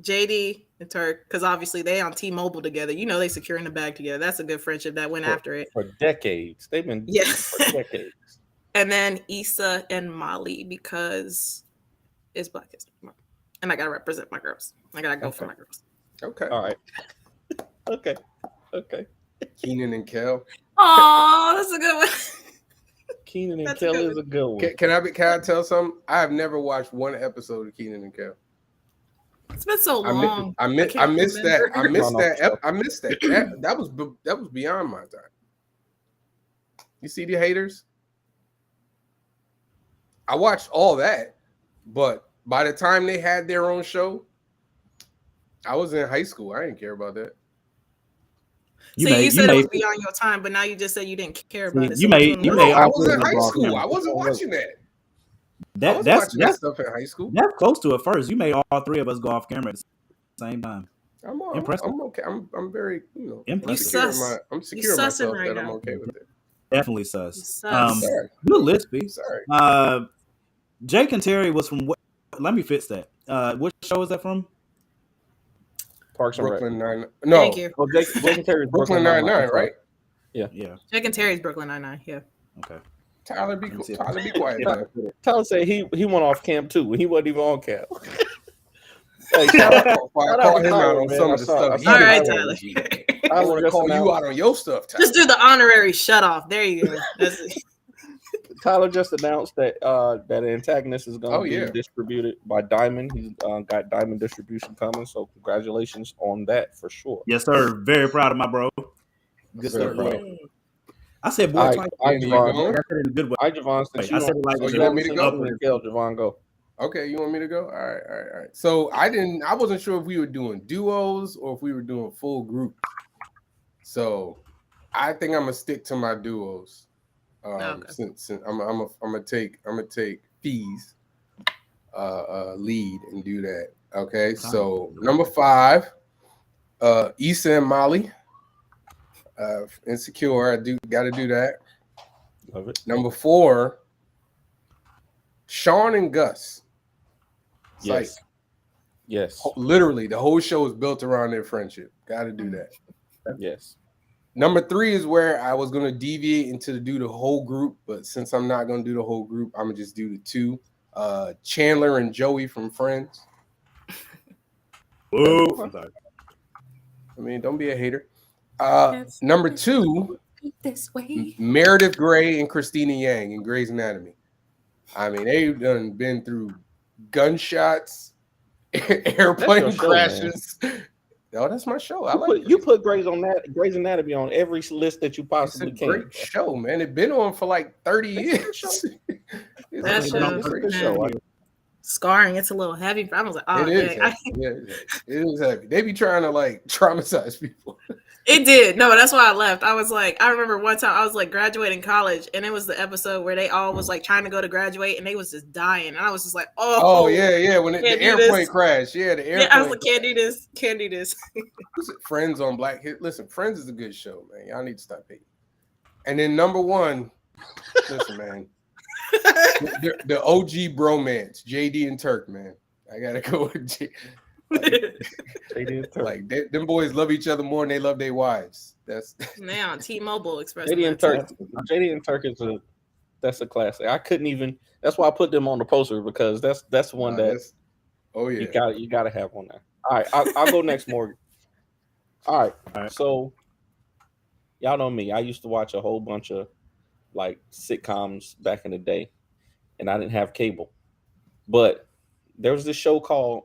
JD and Turk, because obviously they on T-Mobile together. You know they securing the bag together. That's a good friendship that went after it for decades. They've been for decades. And then Issa and Molly because it's Black History Month, and I gotta represent my girls. I gotta go for my girls. Okay. All right. Okay. Keenan and Kel. Oh, that's a good one. Keenan and Kel is a good one. Can I tell something? I have never watched one episode of Keenan and Kel. It's been so long. I missed that. I missed that. That was beyond my time. You see the haters? I watched all that, but by the time they had their own show, I was in high school. I didn't care about that. You said it was beyond your time, but now you just said you didn't care about it. I was in high school. I wasn't watching that. That's that stuff in high school. That's close to it first. You made all 3 of us go off camera at the same time. I'm okay. I'm very, impressive. I'm secure in myself right that now. I'm okay with it. Definitely sus. Good list, B. Sorry. Jake and Terry was from what? Let me fix that. What show is that from? Parks and Brooklyn Rec. Nine. No. Thank you. Well, Jake and Terry is Brooklyn Nine-Nine, right? Yeah. Jake and Terry's Brooklyn Nine-Nine. Yeah. Okay. Tyler, be quiet. Tyler said he went off camp too. He wasn't even on camp. Hey, I call him out on some of the stuff. All right, Tyler. I want to call you out on your stuff, Tyler. Just do the honorary shut off. There you go. Tyler just announced that that Antagonist is going to be distributed by Diamond. He's got Diamond distribution coming, so congratulations on that for sure. Yes, sir. Very proud of my bro. Good stuff, bro. I said, boy, twice. Javon, since you want me to go? Javon, go. Okay, you want me to go? All right. So I wasn't sure if we were doing duos or if we were doing full group. So I think I'm gonna stick to my duos. Since I'm gonna take Fee's lead and do that. Okay, so number 5, Issa and Molly. Insecure. I gotta do that. Love it. Number 4, Sean and Gus. Psych. Yes. Literally, the whole show is built around their friendship. Got to do that. Yes. Number 3 is where I was going to deviate into do the whole group, but since I'm not going to do the whole group, I'm going to just do the 2. Chandler and Joey from Friends. Oh, I'm sorry. I mean, don't be a hater. Number 2, this way. Meredith Grey and Christina Yang in Grey's Anatomy. I mean, they've been through gunshots, airplane crashes. Oh, that's my show. You put Grey's Anatomy on every list that you possibly can. Great show, man. It's been on for like 30 years. That's a good show. Scarring, it's a little heavy, but I was like, oh, it is it is heavy. They be trying to like traumatize people. It did. No, that's why I left. I was like, I remember one time I was like graduating college, and it was the episode where they all was like trying to go to graduate, and they was just dying, and I was just like, oh yeah, when the airplane crashed, the airplane. Yeah, I was like, can't do this. Friends on Black Hit. Listen, Friends is a good show, man. Y'all need to stop hating. And then number 1, listen, man. The OG bromance, JD and Turk, man. I gotta go with JD and Turk. Like them boys love each other more than they love their wives. That's now T-Mobile Express. JD and Turk is a classic. I couldn't even. That's why I put them on the poster because that's one that. Oh yeah, you gotta have one there. All right, I'll go next, Morgan. All right. So y'all know me. I used to watch a whole bunch of like sitcoms back in the day, and I didn't have cable. But there was this show called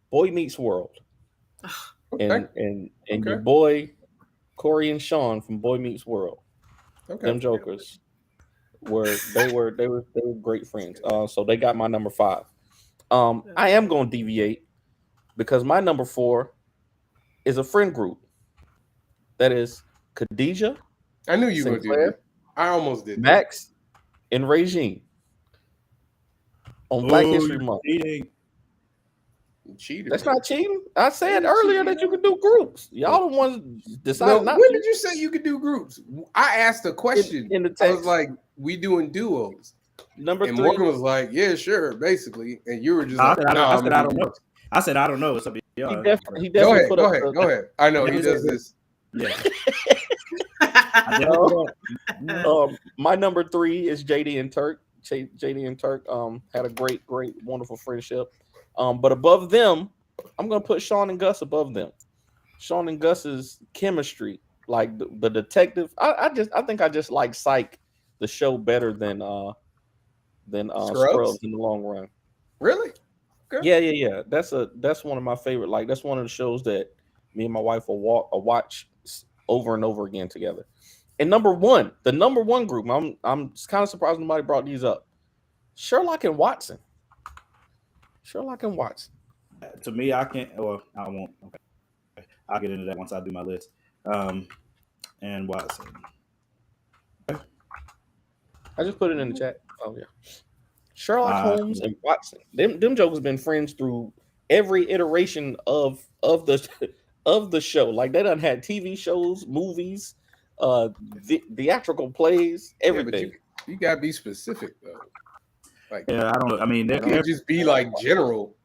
Boy Meets World, and your boy Corey and Sean from Boy Meets World, them jokers they were great friends. So they got my number 5. I am going to deviate because my number 4 is a friend group. That is Khadijah. I knew you were going to do that. I almost did. Max and Regine on Black History Month. Cheater. That's not cheating. I said earlier that you could do groups. Y'all the ones decided not. When did you say you could do groups? I asked a question. In the text. I was like, "We doing duos." Number 3. Morgan was like, "Yeah, sure," basically, and you were just I said, I don't know. I said I don't know. It's up to y'all. He definitely go ahead. I know he does this. Yeah. My number 3 is JD and Turk. JD and Turk had a great, wonderful friendship. But above them, I'm gonna put Sean and Gus above them. Sean and Gus's chemistry, like the detective. I think I just like Psych, the show, better than Scrubs in the long run. Really? Okay. Yeah. That's one of my favorite. Like that's one of the shows that me and my wife will watch over and over again together. And the number one group, I'm kind of surprised nobody brought these up. Sherlock and Watson. To me, I can't. Well, I won't. Okay, I'll get into that once I do my list. And Watson. Okay. I just put it in the chat. Oh yeah. Sherlock Holmes and Watson. Them jokers been friends through every iteration of the show. Like they done had TV shows, movies, theatrical plays, everything. Yeah, you gotta be specific though. Like, I don't. I mean, they can't just be like general.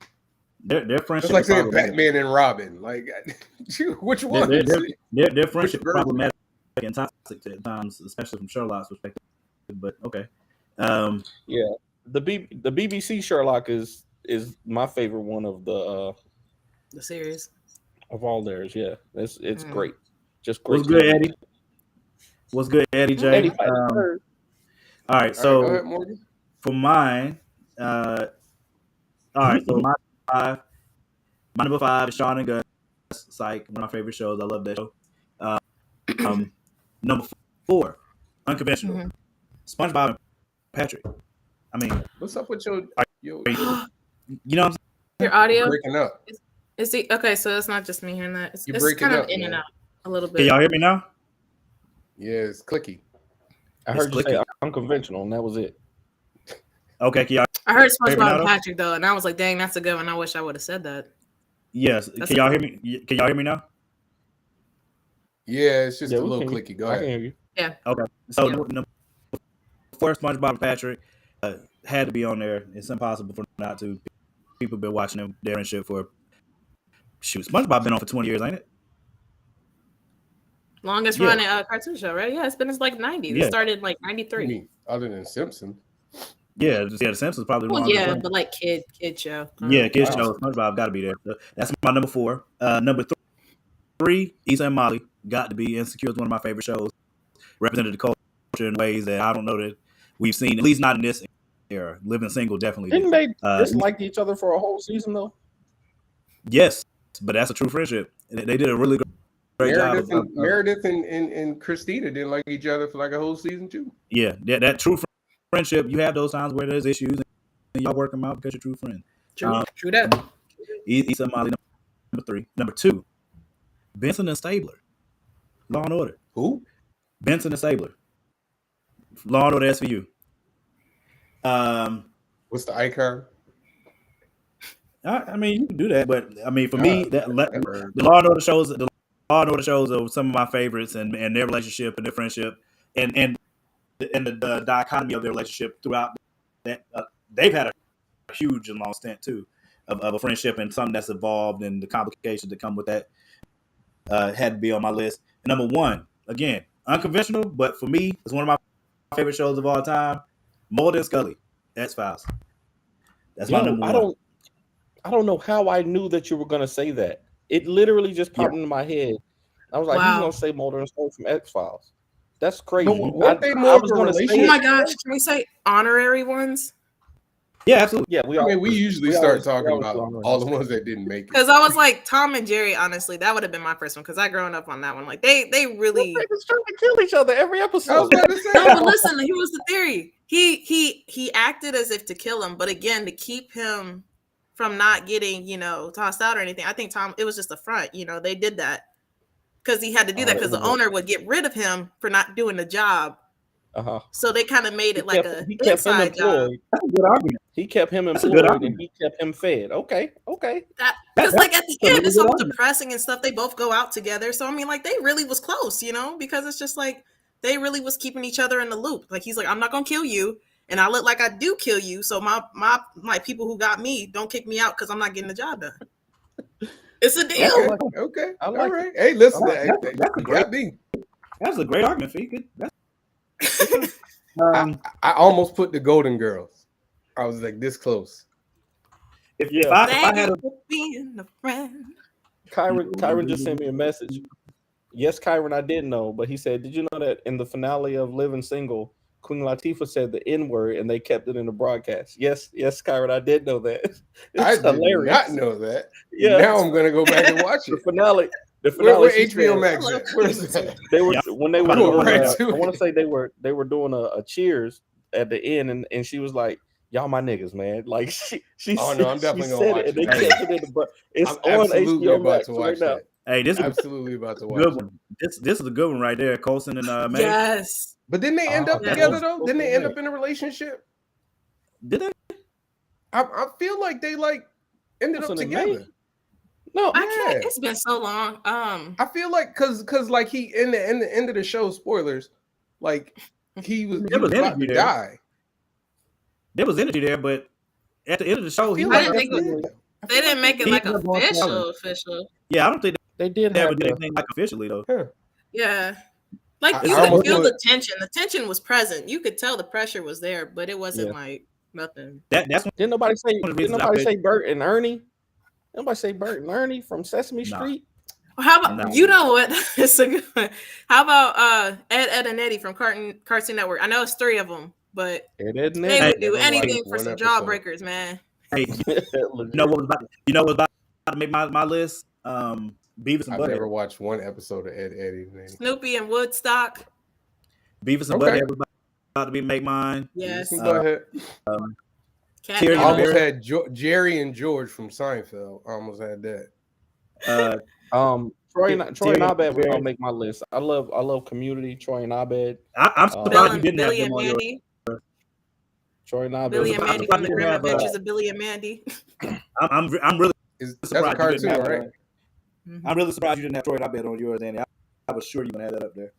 Their friendship. It's like saying Batman and Robin. Like, which one? Their friendship is problematic and toxic at times, especially from Sherlock's perspective. But okay. Yeah, the BBC Sherlock is my favorite one of the series of all theirs. Yeah, it's great. Just great. What's good, Eddie? What's good, Eddie J? Eddie, all right, so go ahead, Morgan. For mine, all right. So my number 5 is Sean and Gus. Psych, one of my favorite shows. I love that show. Number 4, Unconventional. Mm-hmm. SpongeBob and Patrick. I mean, what's up with your you know what I'm saying? Your audio You're breaking up. Is he okay? So it's not just me hearing that. It's kind of in and out a little bit. Can y'all hear me now? Yeah, it's clicky. I heard you say Unconventional, and that was it. Okay, can y'all? I heard SpongeBob and Patrick though, and I was like, "Dang, that's a good one." I wish I would have said that. Yes. Can y'all hear me? Can y'all hear me now? Yeah, it's just a little clicky. Go ahead. I can hear you. Yeah. Okay. So number 4, SpongeBob and Patrick had to be on there. It's impossible for not to. people been watching them their and shit for SpongeBob been on for 20 years, ain't it? Longest running cartoon show, right? Yeah, it's been like 90s. It started like 93. I mean, other than Simpsons. Yeah, The Simpsons probably. Well, yeah, but like kid show. Yeah, kid show. SpongeBob got to be there. So that's my number 4. Number 3, Issa and Molly, got to be. Insecure is one of my favorite shows. Represented the culture in ways that I don't know that we've seen, at least not in this era. Living Single definitely didn't they dislike each other for a whole season though? Yes, but that's a true friendship. They did a really great job. Meredith and Christina didn't like each other for like a whole season too. Yeah, that true friendship. You have those times where there's issues and y'all work them out because you're true friends. True that. Issa and Molly, number 3. Number 2, Benson and Stabler, Law and Order. Who? Benson and Stabler, Law and Order SVU. What's the icon? I mean, you can do that, but I mean, for me, the Law and Order shows are some of my favorites, and their relationship and their friendship, and the dichotomy of their relationship throughout that. They've had a huge and long stint too of a friendship and something that's evolved, and the complications that come with that had to be on my list. And number 1, again, unconventional, but for me, it's one of my favorite shows of all time. Mulder and Scully, X-Files. That's my number 1. I don't know how I knew that you were going to say that. It literally just popped into my head. I was like, he's going to say Mulder and Scully from X-Files. That's crazy. I was going to say, oh my gosh, can we say honorary ones? Yeah, absolutely. Yeah, we usually start talking about all the ones that didn't make it. Because I was like, Tom and Jerry, honestly, that would have been my first one because I grown up on that one. Like they really was trying to kill each other every episode. I was about to say, no, but listen, here was the theory. He acted as if to kill him, but again, to keep him from not getting, tossed out or anything. I think it was just a front. They did that because he had to do that because the owner would get rid of him for not doing the job. So they kind of made it he kept him employed. Job. That's a good argument. He kept him employed and he kept him fed. Okay. Because like at the end, it's so depressing and stuff. They both go out together. So I mean, like they really was close, because it's just like they really was keeping each other in the loop. Like he's like, I'm not gonna kill you, and I look like I do kill you. So my people who got me don't kick me out because I'm not getting the job done. It's a deal. Okay. All right. Hey, listen, that's a great argument, Fee. I almost put the Golden Girls. I was like this close. If I had being a friend. Kyron just sent me a message. Yes, Kyron, I did know, but he said, did you know that in the finale of Living Single, Queen Latifah said the N-word and they kept it in the broadcast? Yes, Kyron, I did know that. I did not know that. Yeah. Now I'm gonna go back and watch it. The finale. Where HBO Max at? Where is that? They were when they were doing, I want to say they were doing a cheers at the end, and she was like, "Y'all my niggas, man." Like she I'm definitely gonna watch it. It's on HBO Max right now. Hey, this is absolutely about to watch good one. This is a good one right there, Coulson and May. Yes. But didn't they end up together though? Didn't they end up in a relationship? Did they? I feel like they ended up together. No, I can't. It's been so long. I feel like because like he in the end of the show, spoilers, like he was about to die. There was energy there, but at the end of the show, they didn't make it like official. Yeah, I don't think they did ever did anything like officially though. Yeah. Like you could feel the tension. The tension was present. You could tell the pressure was there, but it wasn't like nothing. That's didn't nobody say Bert and Ernie? Nobody say Bert and Ernie from Sesame Street? How about you know what? It's a good one. How about Ed and Eddie from Cartoon Network? I know it's 3 of them, but they would do anything for some jawbreakers, man. Hey, you know what was about to make my list? Beavis and Butthead. I've never watched one episode of Ed Eddie. Man. Snoopy and Woodstock. Beavis and Butthead was about to make mine. Yes. Go ahead. I almost had Jerry and George from Seinfeld. I almost had that. Troy and Abed will make my list. I love Community. Troy and Abed. I'm surprised you didn't Billy have and Mandy. Troy and Abed. Billy and Mandy from the Grim Adventures of Billy and Mandy. I'm really that's a cartoon, right? I'm really surprised you didn't have Troy and Abed on yours, Andy. I was sure you were gonna have that up there.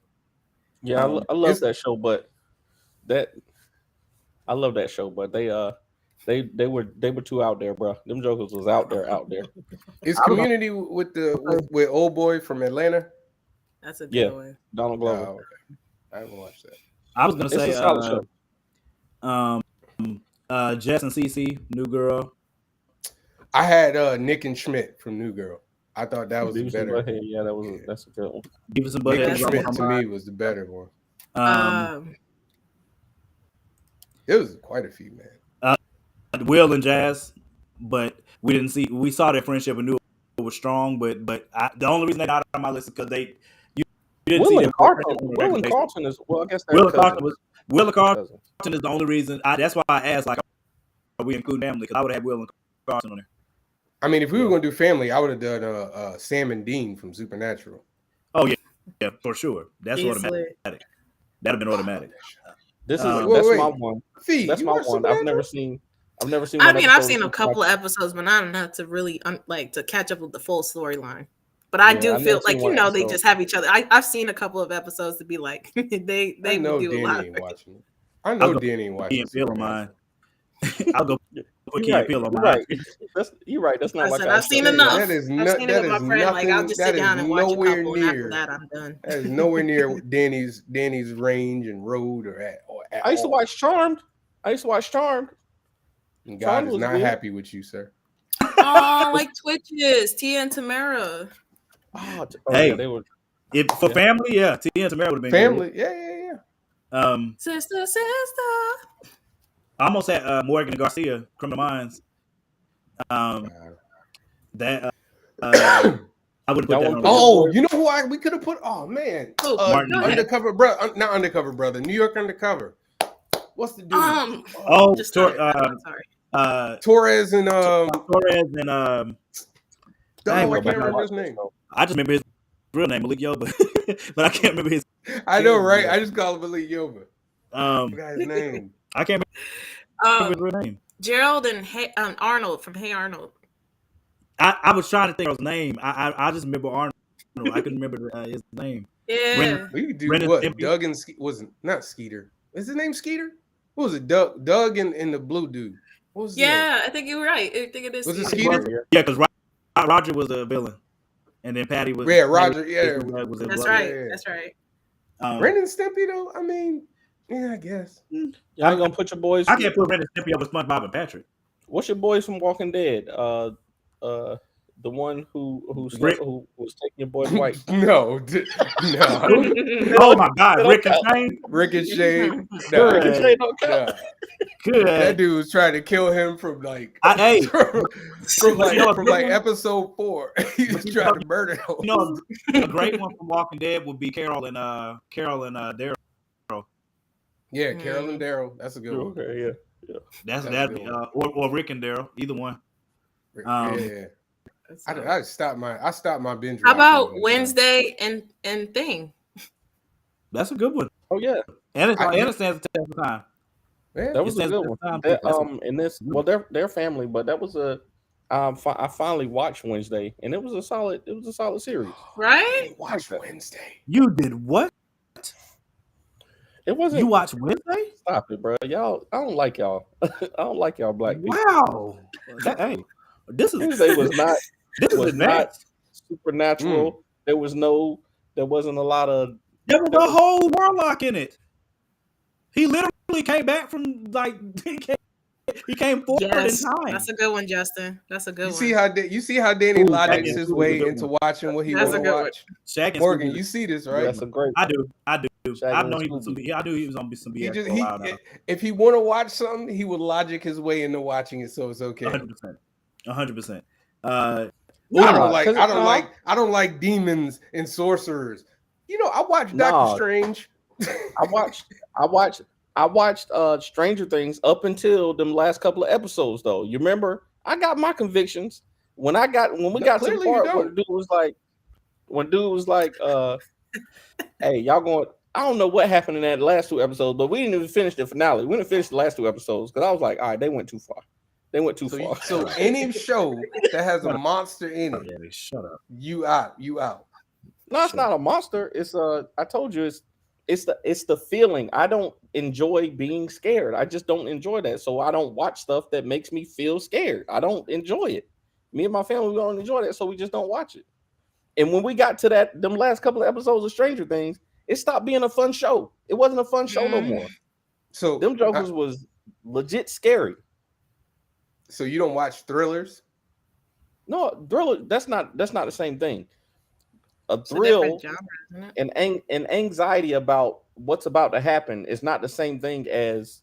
Yeah, I love that show, but I love that show, but they They were too out there, bro. Them jokers was out there. Is Community with old boy from Atlanta? That's a good one. Donald Glover. Oh, okay. I haven't watched that. I was gonna say a solid show. Jess and Cece, New Girl. I had Nick and Schmidt from New Girl. I thought that was the better. Yeah, that's a good one. Beavis and Nick Butthead. and Schmidt to me was the better one. There was quite a few, man. Will and Jazz, but we saw their friendship and knew it was strong. But the only reason they got on my list is because you didn't Will see and Carlton. Will and Carlton is I guess Will and Carlton is the only reason. That's why I asked, like, are we including family? Because I would have Will and Carlton on there. I mean, if we were going to do family, I would have done Sam and Dean from Supernatural. Oh yeah, for sure. That's automatic. That'd have been automatic. This is that's my one. That's my one. I've never seen. I mean, I've seen a couple of episodes, but not enough to really to catch up with the full storyline. But I do feel like they just have each other. I've seen a couple of episodes to be like they know do Danny a lot. Ain't watching it. I know Danny ain't watching. Peel on mine. I'll go put Key and Peel on mine. You're right. That's not I've seen enough. That is I've seen it with my friend. Like, I'll just sit down and watch a couple, and after that, I'm done. That is nowhere near Danny's range and road or at I used to watch Charmed. And God is not happy with you, sir. Oh, like Twitches, Tia and Tamara. Hey, yeah, they were. For family, Tia and Tamara would have been family. Good. Yeah. Sister. I almost had Morgan Garcia, Criminal Minds. That I would have put that on. Oh, you know who we could have put? Oh man, Undercover brother, not Undercover Brother, New York Undercover. What's the dude? Sorry. Torres and I can't remember his name. I just remember his real name, Malik Yoba, but I can't remember his. I know, right? I just call him Malik Yoba. Forgot his name. I can't remember his real name. Gerald and Arnold from Hey Arnold. I was trying to think of his name. I just remember Arnold. I couldn't remember his name. Yeah. We could do what? Doug and wasn't not Skeeter. Is his name Skeeter? What was it? Doug and the blue dude. What was his name? I think you're right. I think it is. Was it Skeeter? Yeah, because Roger was the villain, and then Patty was. Yeah, Roger. That's right. That's right. Ren and Stimpy, though. I mean, yeah, I guess. Y'all ain't gonna put your boys. I can't put Ren and Stimpy over SpongeBob and Patrick. What's your boys from Walking Dead? The one who was taking your boy's wife. No. Oh my God, Rick and Shane. Ricochet. Good. That dude was trying to kill him from like from episode 4. He was trying to murder him. You know, a great one from Walking Dead would be Carol and Daryl. Yeah, Carol and Daryl. That's a good one. Okay, yeah. That'd be or Rick and Daryl, either one. I stopped my binge. How about Wednesday and Thing? That's a good one. Oh yeah, and it stands the test of time. Yeah, that was a good one. And this, they're family, but that was I finally watched Wednesday, and it was a solid series. Right? Watch Wednesday. You did what? It wasn't. You watched Wednesday? Stop it, bro. Y'all, I don't like y'all. I don't like y'all black people. Wow. Wednesday was not. This was not supernatural. There wasn't a lot of. There was a whole Warlock in it. He literally came back from he came forward in time. That's a good one, Justin. That's a good one. You see how Danny logics his way into watching what he wants to watch. Morgan, you see this, right? That's a great. I do. I know he was. I knew he was gonna be some BS. If he want to watch something, he would logic his way into watching it, so it's okay. 100%. I don't like demons and sorcerers. You know, I watched Doctor Strange. I watched Stranger Things up until them last couple of episodes, though. You remember? I got my convictions when we got to the part where dude was like, hey, y'all going. I don't know what happened in that last 2 episodes, but we didn't even finish the finale. We didn't finish the last 2 episodes because I was like, all right, they went too far. Far. So any show that has a monster in it, shut up. You out. No, it's not a monster. It's I told you it's the feeling. I don't enjoy being scared. I just don't enjoy that. So I don't watch stuff that makes me feel scared. I don't enjoy it. Me and my family, we don't enjoy that, so we just don't watch it. And when we got to them last couple of episodes of Stranger Things, it stopped being a fun show. It wasn't a fun show no more. So them jokers was legit scary. So you don't watch thrillers? No, thriller. That's not the same thing. A thrill genre, and anxiety about what's about to happen is not the same thing as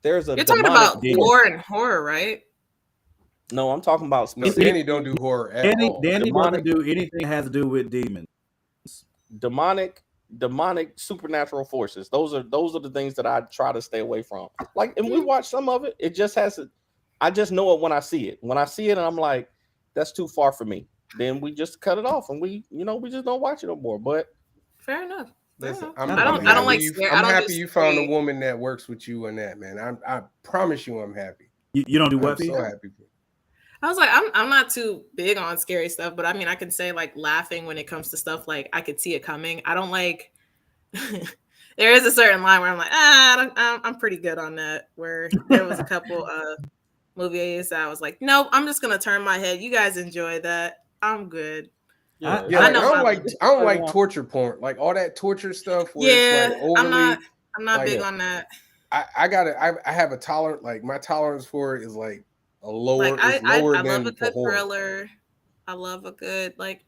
there's a. You're talking about gore and horror, right? No, I'm talking about. No, Danny don't do horror at all. Danny doesn't do anything that has to do with demons. Demonic supernatural forces. Those are the things that I try to stay away from. Like, and we watch some of it. It just has to. I just know it when I see it. When I see it, and I'm like, that's too far for me. Then we just cut it off, and we just don't watch it no more. But fair enough. Listen, I don't like. I'm happy you found a woman that works with you on that, man. I promise you, I'm happy. You don't do what? I'm so happy. I was like, I'm not too big on scary stuff, but I mean, I can say like laughing when it comes to stuff like I could see it coming. I don't like. There is a certain line where I'm like, I'm pretty good on that. Where there was a couple movies that I was like, nope, I'm just gonna turn my head. You guys enjoy that. I'm good. Yeah, I don't like torture porn, like all that torture stuff. Yeah, it's like overly, I'm not big on that. I have a tolerance. Like my tolerance for it is like a lower. Like, I than love a good horror. thriller. I love a good like.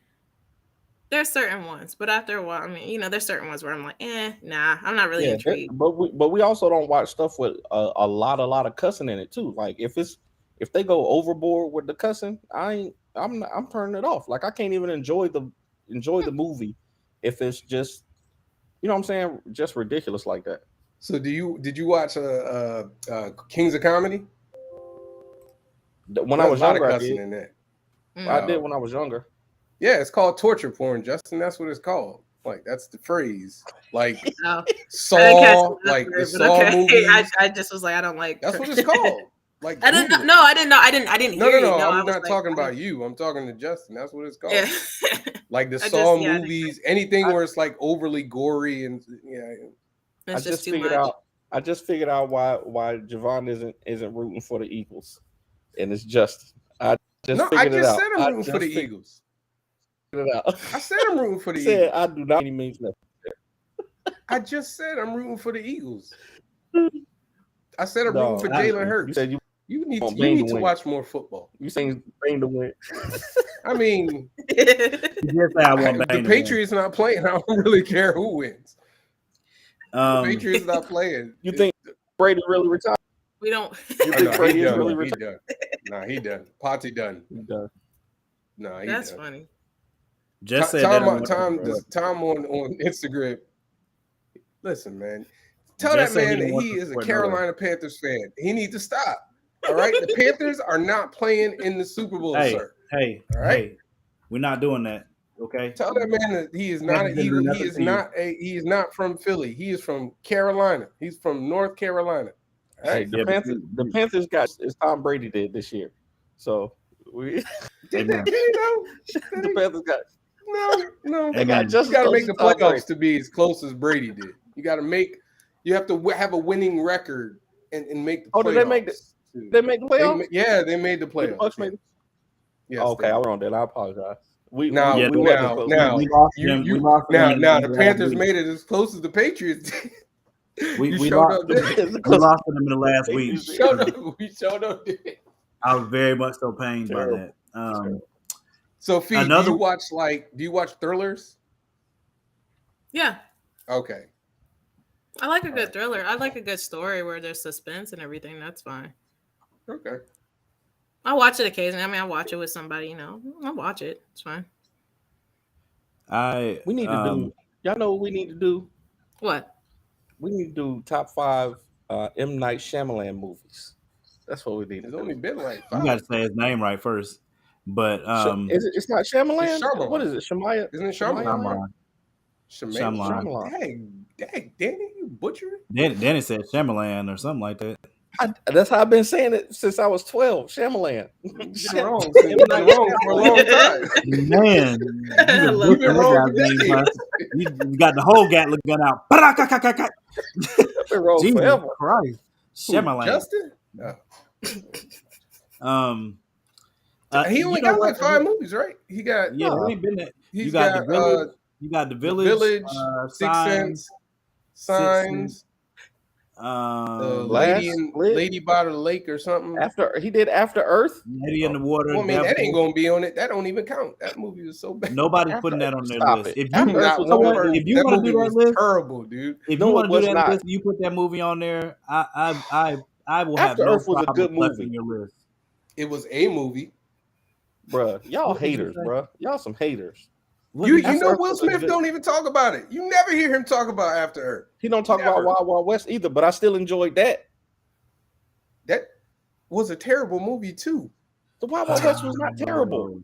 There's certain ones, but after a while, I mean, there's certain ones where I'm like, nah, I'm not really intrigued. But we also don't watch stuff with a lot of cussing in it too. Like if they go overboard with the cussing, I'm turning it off. Like I can't even enjoy the movie if it's just, you know what I'm saying, just ridiculous like that. So did you watch Kings of Comedy? When I was younger, I did. I did when I was younger. Yeah, it's called torture porn, Justin. That's what it's called. Like that's the phrase. Like Saw, like the Saw movie. I just was like, I don't like. That's what it's called. Like I didn't know. I didn't know. I didn't hear No. you. I'm not talking about you. I'm talking to Justin. That's what it's called. Yeah. Like the Saw movies, anything where it's like overly gory and I just figured out why Javon isn't rooting for the Eagles, and it's just I just figured it out. I just said I'm rooting for the Eagles. I said I'm rooting for the Eagles. I do not any means necessary. I just said I'm rooting for the Eagles. I said I'm rooting for Jalen Hurts. You said you need to watch more football. You saying Spain to win? I mean, the Patriots not playing. I don't really care who wins. The Patriots not playing. You think Brady really retired? We don't. You think Brady is really retired? Nah, he done. Potty done. He done. Nah, that's funny. Just Tom on Instagram. Listen, man. Tell that man that he is a Carolina Panthers fan. He needs to stop. All right, the Panthers are not playing in the Super Bowl, sir. Hey, all right, we're not doing that. Okay. Tell that man that he is not an Eagle. He is not from Philly. He is from Carolina. He's from North Carolina. Hey, the Panthers got as Tom Brady did this year. So we the Panthers got no. They got just got to make the playoffs to be as close as Brady did. You have to have a winning record and make the playoffs. Did they make the playoffs? They made the playoffs. Yes, okay, I was wrong. Then I apologize. Now the Panthers made it as close as the Patriots did. We lost them in the last week. We showed up. I was very much so pained by that. So, Fee, do you watch thrillers? Yeah. Okay. I like a good thriller. I like a good story where there's suspense and everything. That's fine. Okay. I watch it occasionally. I mean, I watch it with somebody, I watch it. It's fine. We need to do. Y'all know what we need to do? What? We need to do top 5 M. Night Shyamalan movies. That's what we need. It's only been like 5. You got to say his name right first. But it's not Shyamalan. It's Shyamalan. What is it? Shyamalan? Isn't it Shyamalan? Shyamalan. Dang, Danny, you butchered. Danny said Shyamalan or something like that. That's how I've been saying it since I was 12. Shyamalan. You've been wrong. You've been wrong for a long time. Man, you've been wrong. You got the whole Gatling gun out. I've been wrong Jesus forever. Christ. Shyamalan. Justin? He only got like 5 movies, right? He got he ain't been that. You got The Village. You got The Village. Sixth Sense, Signs. Lady by the Lake or something. He did After Earth. Lady in the Water. Well, I mean, that ain't gonna be on it. That don't even count. That movie was so bad. Nobody's putting that on their list. If you want to do that list, terrible, dude. If you want to do that list, you put that movie on there. I will have no Earth was a good movie. In your list. It was a movie, bruh. Y'all haters, bruh. Y'all some haters. You know Will Smith don't even talk about it. You never hear him talk about After Earth. He don't talk about Wild Wild West either, but I still enjoyed that. That was a terrible movie too. The Wild Wild West was not terrible.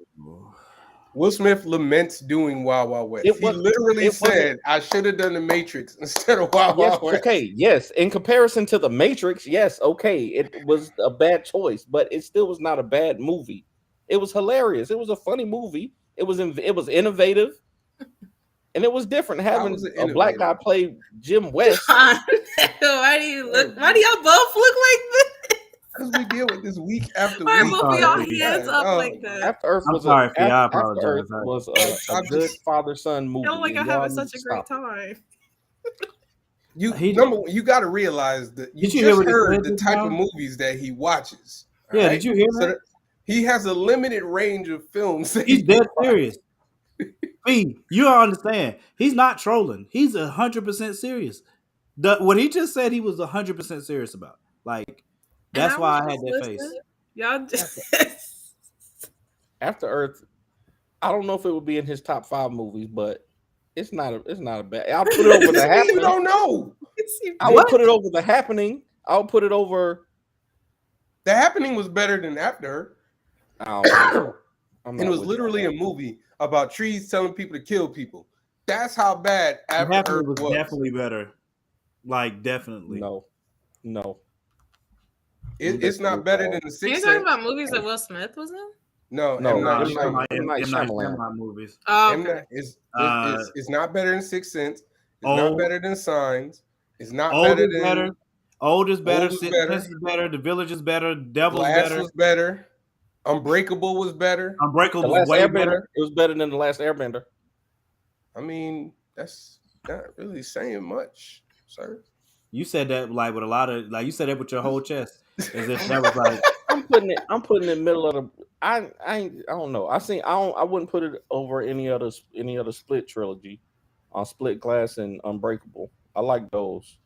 Will Smith laments doing Wild Wild West. He literally said, "I should have done The Matrix instead of Wild Wild West." Okay, yes. In comparison to The Matrix, yes, okay, it was a bad choice, but it still was not a bad movie. It was hilarious. It was a funny movie. It was innovative, and it was different having a black guy play Jim West. Why do y'all both look like this? Because we deal with this week after week. Both of y'all hands up like that. After Earth was a good father-son movie. I don't like I'm having such a great time. You got to realize that you just heard the type of movies that he watches. Yeah, did you hear that? He has a limited range of films. He's dead serious. B, you don't understand. He's not trolling. He's 100% serious. What he just said, he was 100% serious about. Like, that's why I had that face. Y'all just After Earth, I don't know if it would be in his top 5 movies, but it's not a bad. I'll put it over The Happening. You don't know. I would put it over The Happening. I'll put it over. The Happening was better than After Earth. And it was literally a movie about trees telling people to kill people. That's how bad After Earth was. Definitely better. Like, definitely. No. It's not better than The Sixth Sense. You're talking about movies that Will Smith was in? No, M. Night Shyamalan movies. It's not better than Sixth Sense. It's not better than Signs. It's not better than. Old is better. Sixth Sense is better. The Village is better. Devil's better. Was better. Unbreakable was better. Unbreakable was way better. It was better than The Last Airbender. I mean, that's not really saying much, sir. You said that like with a lot of you said that with your whole chest, as if that was like. I'm putting it in the middle of the. I don't know. I wouldn't put it over any other Split trilogy, on Split, Glass, and Unbreakable. I like those.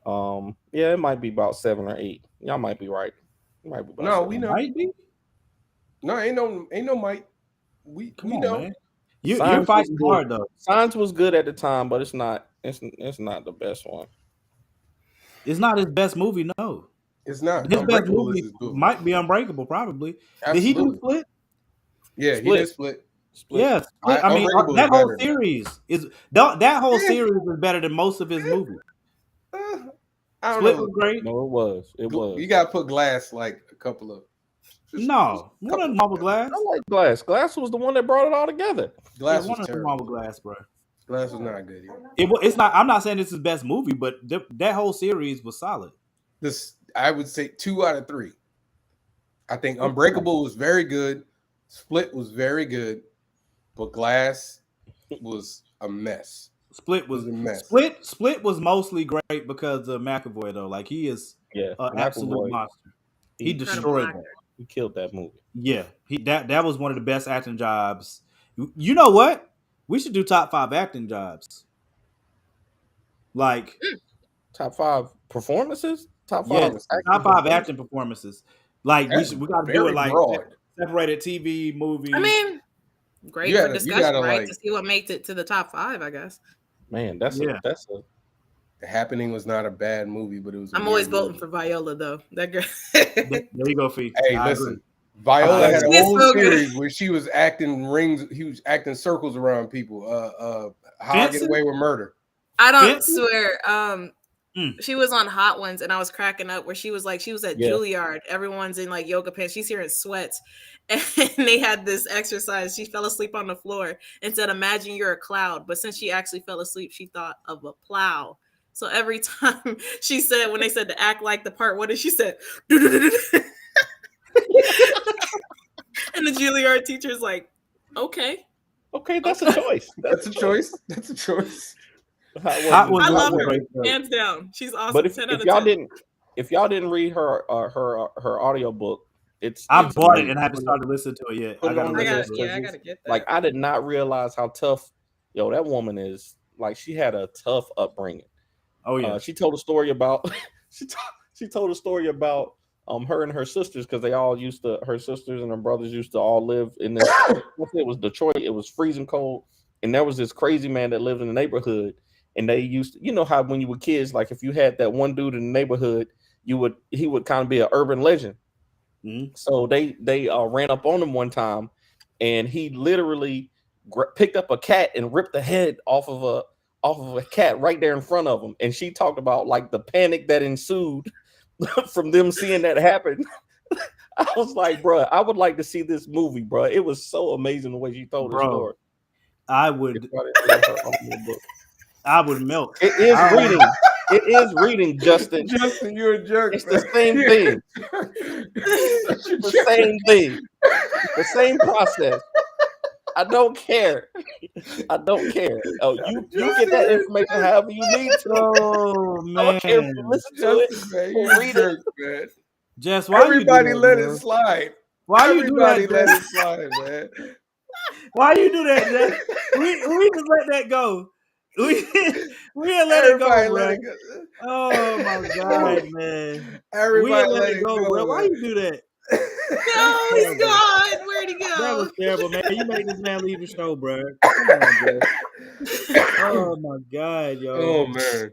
Yeah, it might be about 7 or 8. Y'all might be right. No, we know. Might be. No, ain't no might. We know. Man. You're fighting hard though. Signs was good at the time, but it's not the best one. It's not his best movie, no. It's not. His best movie might be Unbreakable, probably. Absolutely. Did he do Split? Yeah, Split. He did Split. Yeah, Split. I mean, that whole series is series is better than most of his movies. Split was great. No, it was. You gotta put Glass like a couple of. No, what a Marvel Glass. I like Glass. Glass was the one that brought it all together. Glass was terrible. Marvel Glass, bro. Glass was not good. It's not. I'm not saying it's his best movie, but that whole series was solid. I would say 2 out of 3. I think Unbreakable was very good. Split was very good, but Glass was a mess. Split was a mess. Split was mostly great because of McAvoy though. Like he is an absolute monster. He destroyed that. He killed that movie. Yeah, that was one of the best acting jobs. You know what? We should do top 5 acting jobs. Like top 5 performances. Top 5. Yes, top 5 acting performances. Like we got to do it like separated TV movies. I mean, great for discussion, right? To see what makes it to the top 5, I guess. Man, that's a. The Happening was not a bad movie, but it was. I'm always voting for Viola though. That girl. There you go, Fee. Hey, listen. Viola had a whole series where she was acting rings. He was acting circles around people. How I Get Away with Murder. I don't swear. She was on Hot Ones, and I was cracking up where she was at Juilliard. Everyone's in like yoga pants. She's here in sweats, and they had this exercise. She fell asleep on the floor and said, "Imagine you're a cloud." But since she actually fell asleep, she thought of a plow. So every time she said, when they said to act like the part, what did she say? And the Juilliard teacher's like, okay, that's a choice. That's a choice. That's a choice. I love her, hands down. She's awesome. But if y'all didn't read her audio book, I bought it and haven't started listening to it yet. I gotta get that. Like, I did not realize how tough that woman is. Like, she had a tough upbringing. Oh yeah. She told a story about she told a story about her and her sisters, because her sisters and her brothers used to all live in this. It was Detroit. It was freezing cold, and there was this crazy man that lived in the neighborhood. And they used to, how when you were kids, like if you had that one dude in the neighborhood, he would kind of be an urban legend. Mm-hmm. So they ran up on him one time, and he literally picked up a cat and ripped the head off of a cat right there in front of him. And she talked about like the panic that ensued from them seeing that happen. I was like, bro, I would like to see this movie, bro. It was so amazing the way she told the story. I would melt. It is reading. It is reading, Justin. Justin, you're a jerk. It's the same thing. The same thing. The same process. I don't care. I don't care. Oh, you get that information however you need to. Oh man, I don't care if you listen to it. Man, read it, man. Jess, why everybody you do let that, it slide? Why everybody you do that, let it slide, man? Why you do that, Jess? We just let that go. We let it go, bro. Oh my god, man! Everybody let it go, bro. Why you do that? No, he's gone. Where'd he go? That was terrible, man. You made this man leave the show, bro. Come on, bro. Oh my god, yo. Oh man.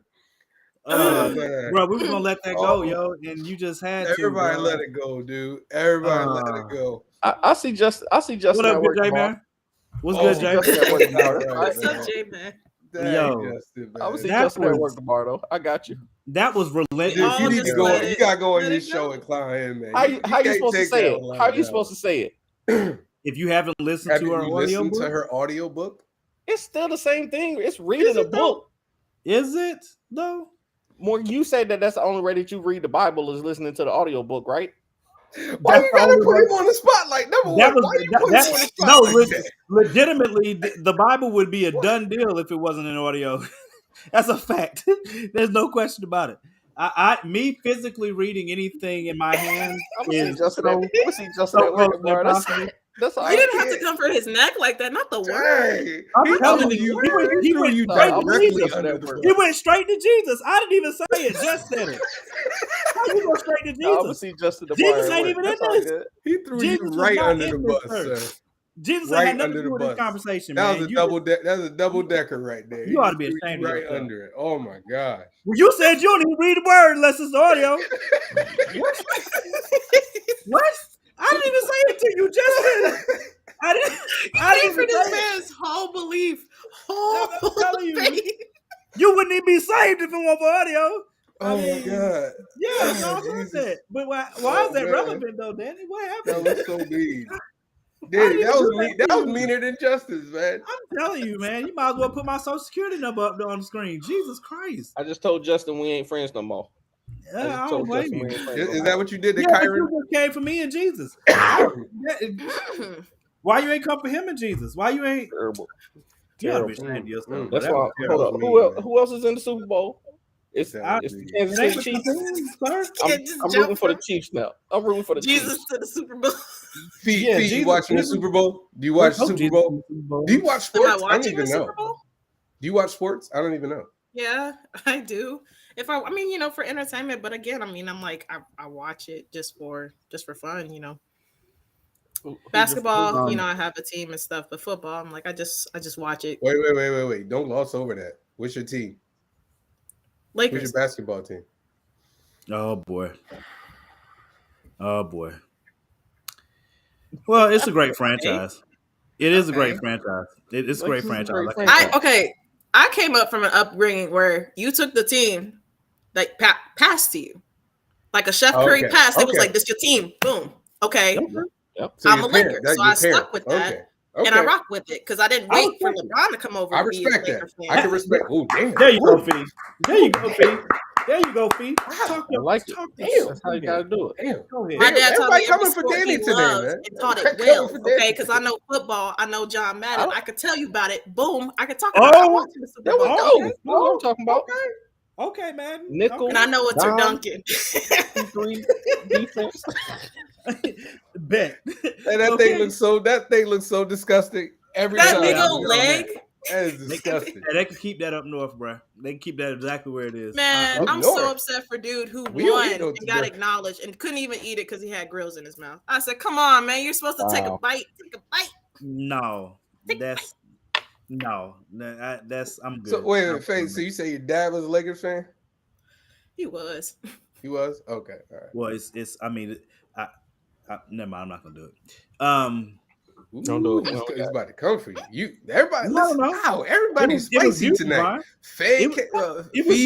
Man. Bro, we were gonna let that go, yo, and you just had to. Everybody let it go, dude. Everybody let it go. I see Justin. What up, J man? What's good, Jay? What's up, J man? Yo, I was Justin at work tomorrow, though. I got you. That was relentless. You need to go. You gotta go on his show and clown him, man. How you supposed to say it? How are you supposed to say it? If you haven't listened to her audio book, her audio book, it's still the same thing. It's reading a book. Is it though? More, you say that that's the only way that you read the Bible is listening to the audio book, right? Why you gotta put him on the spotlight? Legitimately, the Bible would be a done deal if it wasn't in audio. That's a fact. There's no question about it. Me physically reading anything in my hands is That's all. You didn't have to comfort his neck like that. Not the word. I'm telling you, he went straight to Jesus. I didn't even say it. Just said it. How you go straight to Jesus? Jesus ain't even in this. He threw you right under the bus, sir. Jesus ain't had nothing to do with this conversation, man. That was a double decker right there. You ought to be ashamed of yourself. Right under it. Oh my gosh. Well, you said you don't even read the word unless it's audio. What? I didn't even say it to you, Justin. I didn't for this man's whole belief. I'm telling you wouldn't even be saved if it weren't for audio. Oh my god. Yeah, no, I that. But why is that relevant though, Danny? What happened? That was so mean. Danny, that was meaner than justice, man. I'm telling you, man. You might as well put my social security number up there on the screen. Jesus Christ. I just told Justin we ain't friends no more. Yeah, I don't blame you. Is that what you did to Kyron? You came for me and Jesus. Why you ain't come for him and Jesus? Why you ain't? Terrible. You gotta be ashamed of yourself. That's why. Hold up. Who else is in the Super Bowl? It's the Kansas City Chiefs. I'm rooting for the Chiefs now. I'm rooting for the Jesus Chiefs. To the Super Bowl. You watching the Super Bowl? Do you watch the Super Bowl? Do you watch sports? I don't even know. Do you watch sports? I don't even know. Yeah, I do. I mean, for entertainment, but again, I'm like, I watch it just for fun, Basketball, I have a team and stuff, but football, I'm like, I just watch it. Wait. Don't gloss over that. What's your team? Lakers. Who's your basketball team? Oh boy. Well, it's a great franchise. It is a great franchise. It's a great franchise. I came up from an upbringing where you took the team like pass to you, like a Chef Curry pass. It was like, this your team, boom. Okay, Yep. So I'm a Laker, so I stuck with that. Okay. And I rock with it because I didn't wait for LeBron to come over. I respect that. I can respect. Oh, damn. There you go, Fee. There you go, Fee. There you go, Fee. I like it. That's how you gotta do it. Damn. Go ahead. My dad taught me coming for Danny today, man. And taught it well, okay? Because I know football. I know John Madden. I could tell you about it. Boom. I could talk about it. I watched the Super Bowl. I'm talking about. Okay, man. Nickel. And I know it's a Duncan. 3 defense. Bet. And that thing looks so disgusting every time. That big old leg. That is disgusting. They can keep that up north, bro. They can keep that exactly where it is. Man, I'm so upset for dude who won and got acknowledged and couldn't even eat it because he had grills in his mouth. I said, "Come on, man, you're supposed to take a bite. Take a bite." No, that's I'm good. So wait, Faith. So you say your dad was a Lakers fan? He was. He was? Okay, all right. Well, it's. I mean, I never mind. I'm not gonna do it. Don't do it. It's about to come for you. Everybody, wow, everybody's spicy tonight. Faye came. Well, because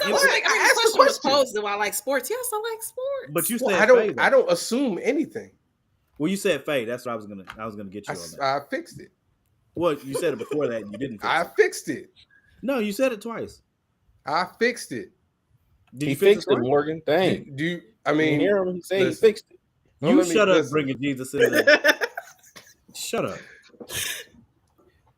I was like, the question was posed, do I like sports? Yes, I like sports. But you said I don't assume anything. Well, you said Faye. That's what I was gonna get you on that. I fixed it. Well, you said it before that. You didn't. Fixed it. No, you said it twice. I fixed it. Did you fix it, Morgan? Dang. Do you? I mean, you hear him say he fixed it. You shut up, bringing Jesus in there. Shut up.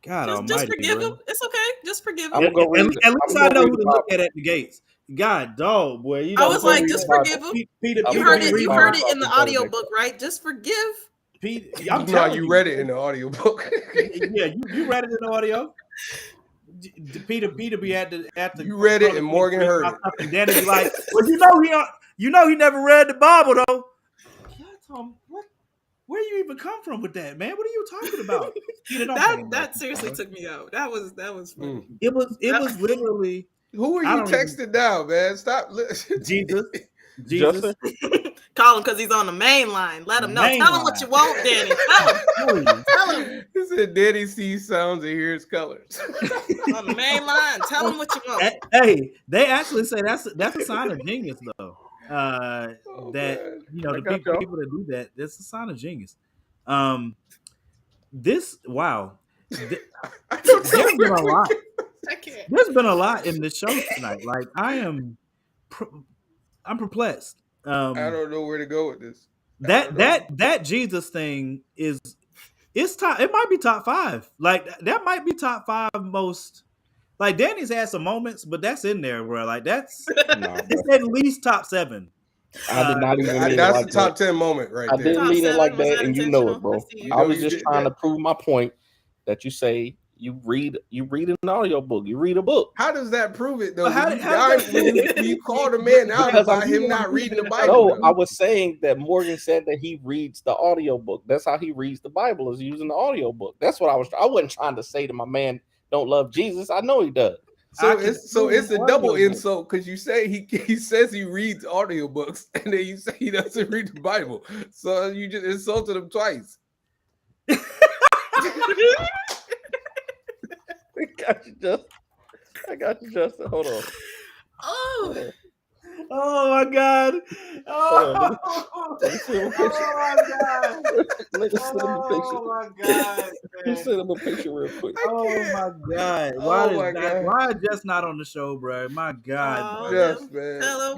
God almighty. Just forgive him. It's okay. Just forgive him. I'm gonna go read at least I know who to look at the gates. God, dog, boy. You know, I was like, just forgive him. You heard it in the audiobook, right? Just forgive. Pete, you read it in the audiobook. Yeah, you read it in the audio. Peter be at the. You read it and Morgan heard it. And Danny be like, well, you know he never read the Bible though. What? Where you even come from with that, man? What are you talking about? that seriously took me out. That was funny. It was literally. Who are you texting now, man? Stop. Jesus. Call him because he's on the main line. Let him know. Tell him what you want, Danny. Tell him. He said, Danny sees sounds and hears colors. On the main line. Tell him what you want. Hey, they actually say that's a sign of genius, though. The people that do that, that's a sign of genius. There's been a lot. There's been a lot in this show tonight. Like I'm perplexed. I don't know where to go with this. That Jesus thing it's top. It might be top 5. Like that might be top 5 most. Like Danny's had some moments, but that's in there, bro. Like it's at least top 7. I did not even. That's the top 10 moment, right there. I didn't mean it like that, and you know it, bro. I was just trying to prove my point that you say you read an audio book. You read a book. How does that prove it, though? You called a man out about him not reading the Bible. No, I was saying that Morgan said that he reads the audio book. That's how he reads the Bible, is using the audio book. That's what I wasn't trying to say to my man don't love Jesus. I know he does. So it's a double insult because you say he says he reads audiobooks and then you say he doesn't read the Bible. So you just insulted him twice. I got you, Justin. Hold on. Oh my God. Oh my God. Let's send him a picture real quick. Oh my God. Why is Jess not on the show, bro? My God. Yes, man. Hello,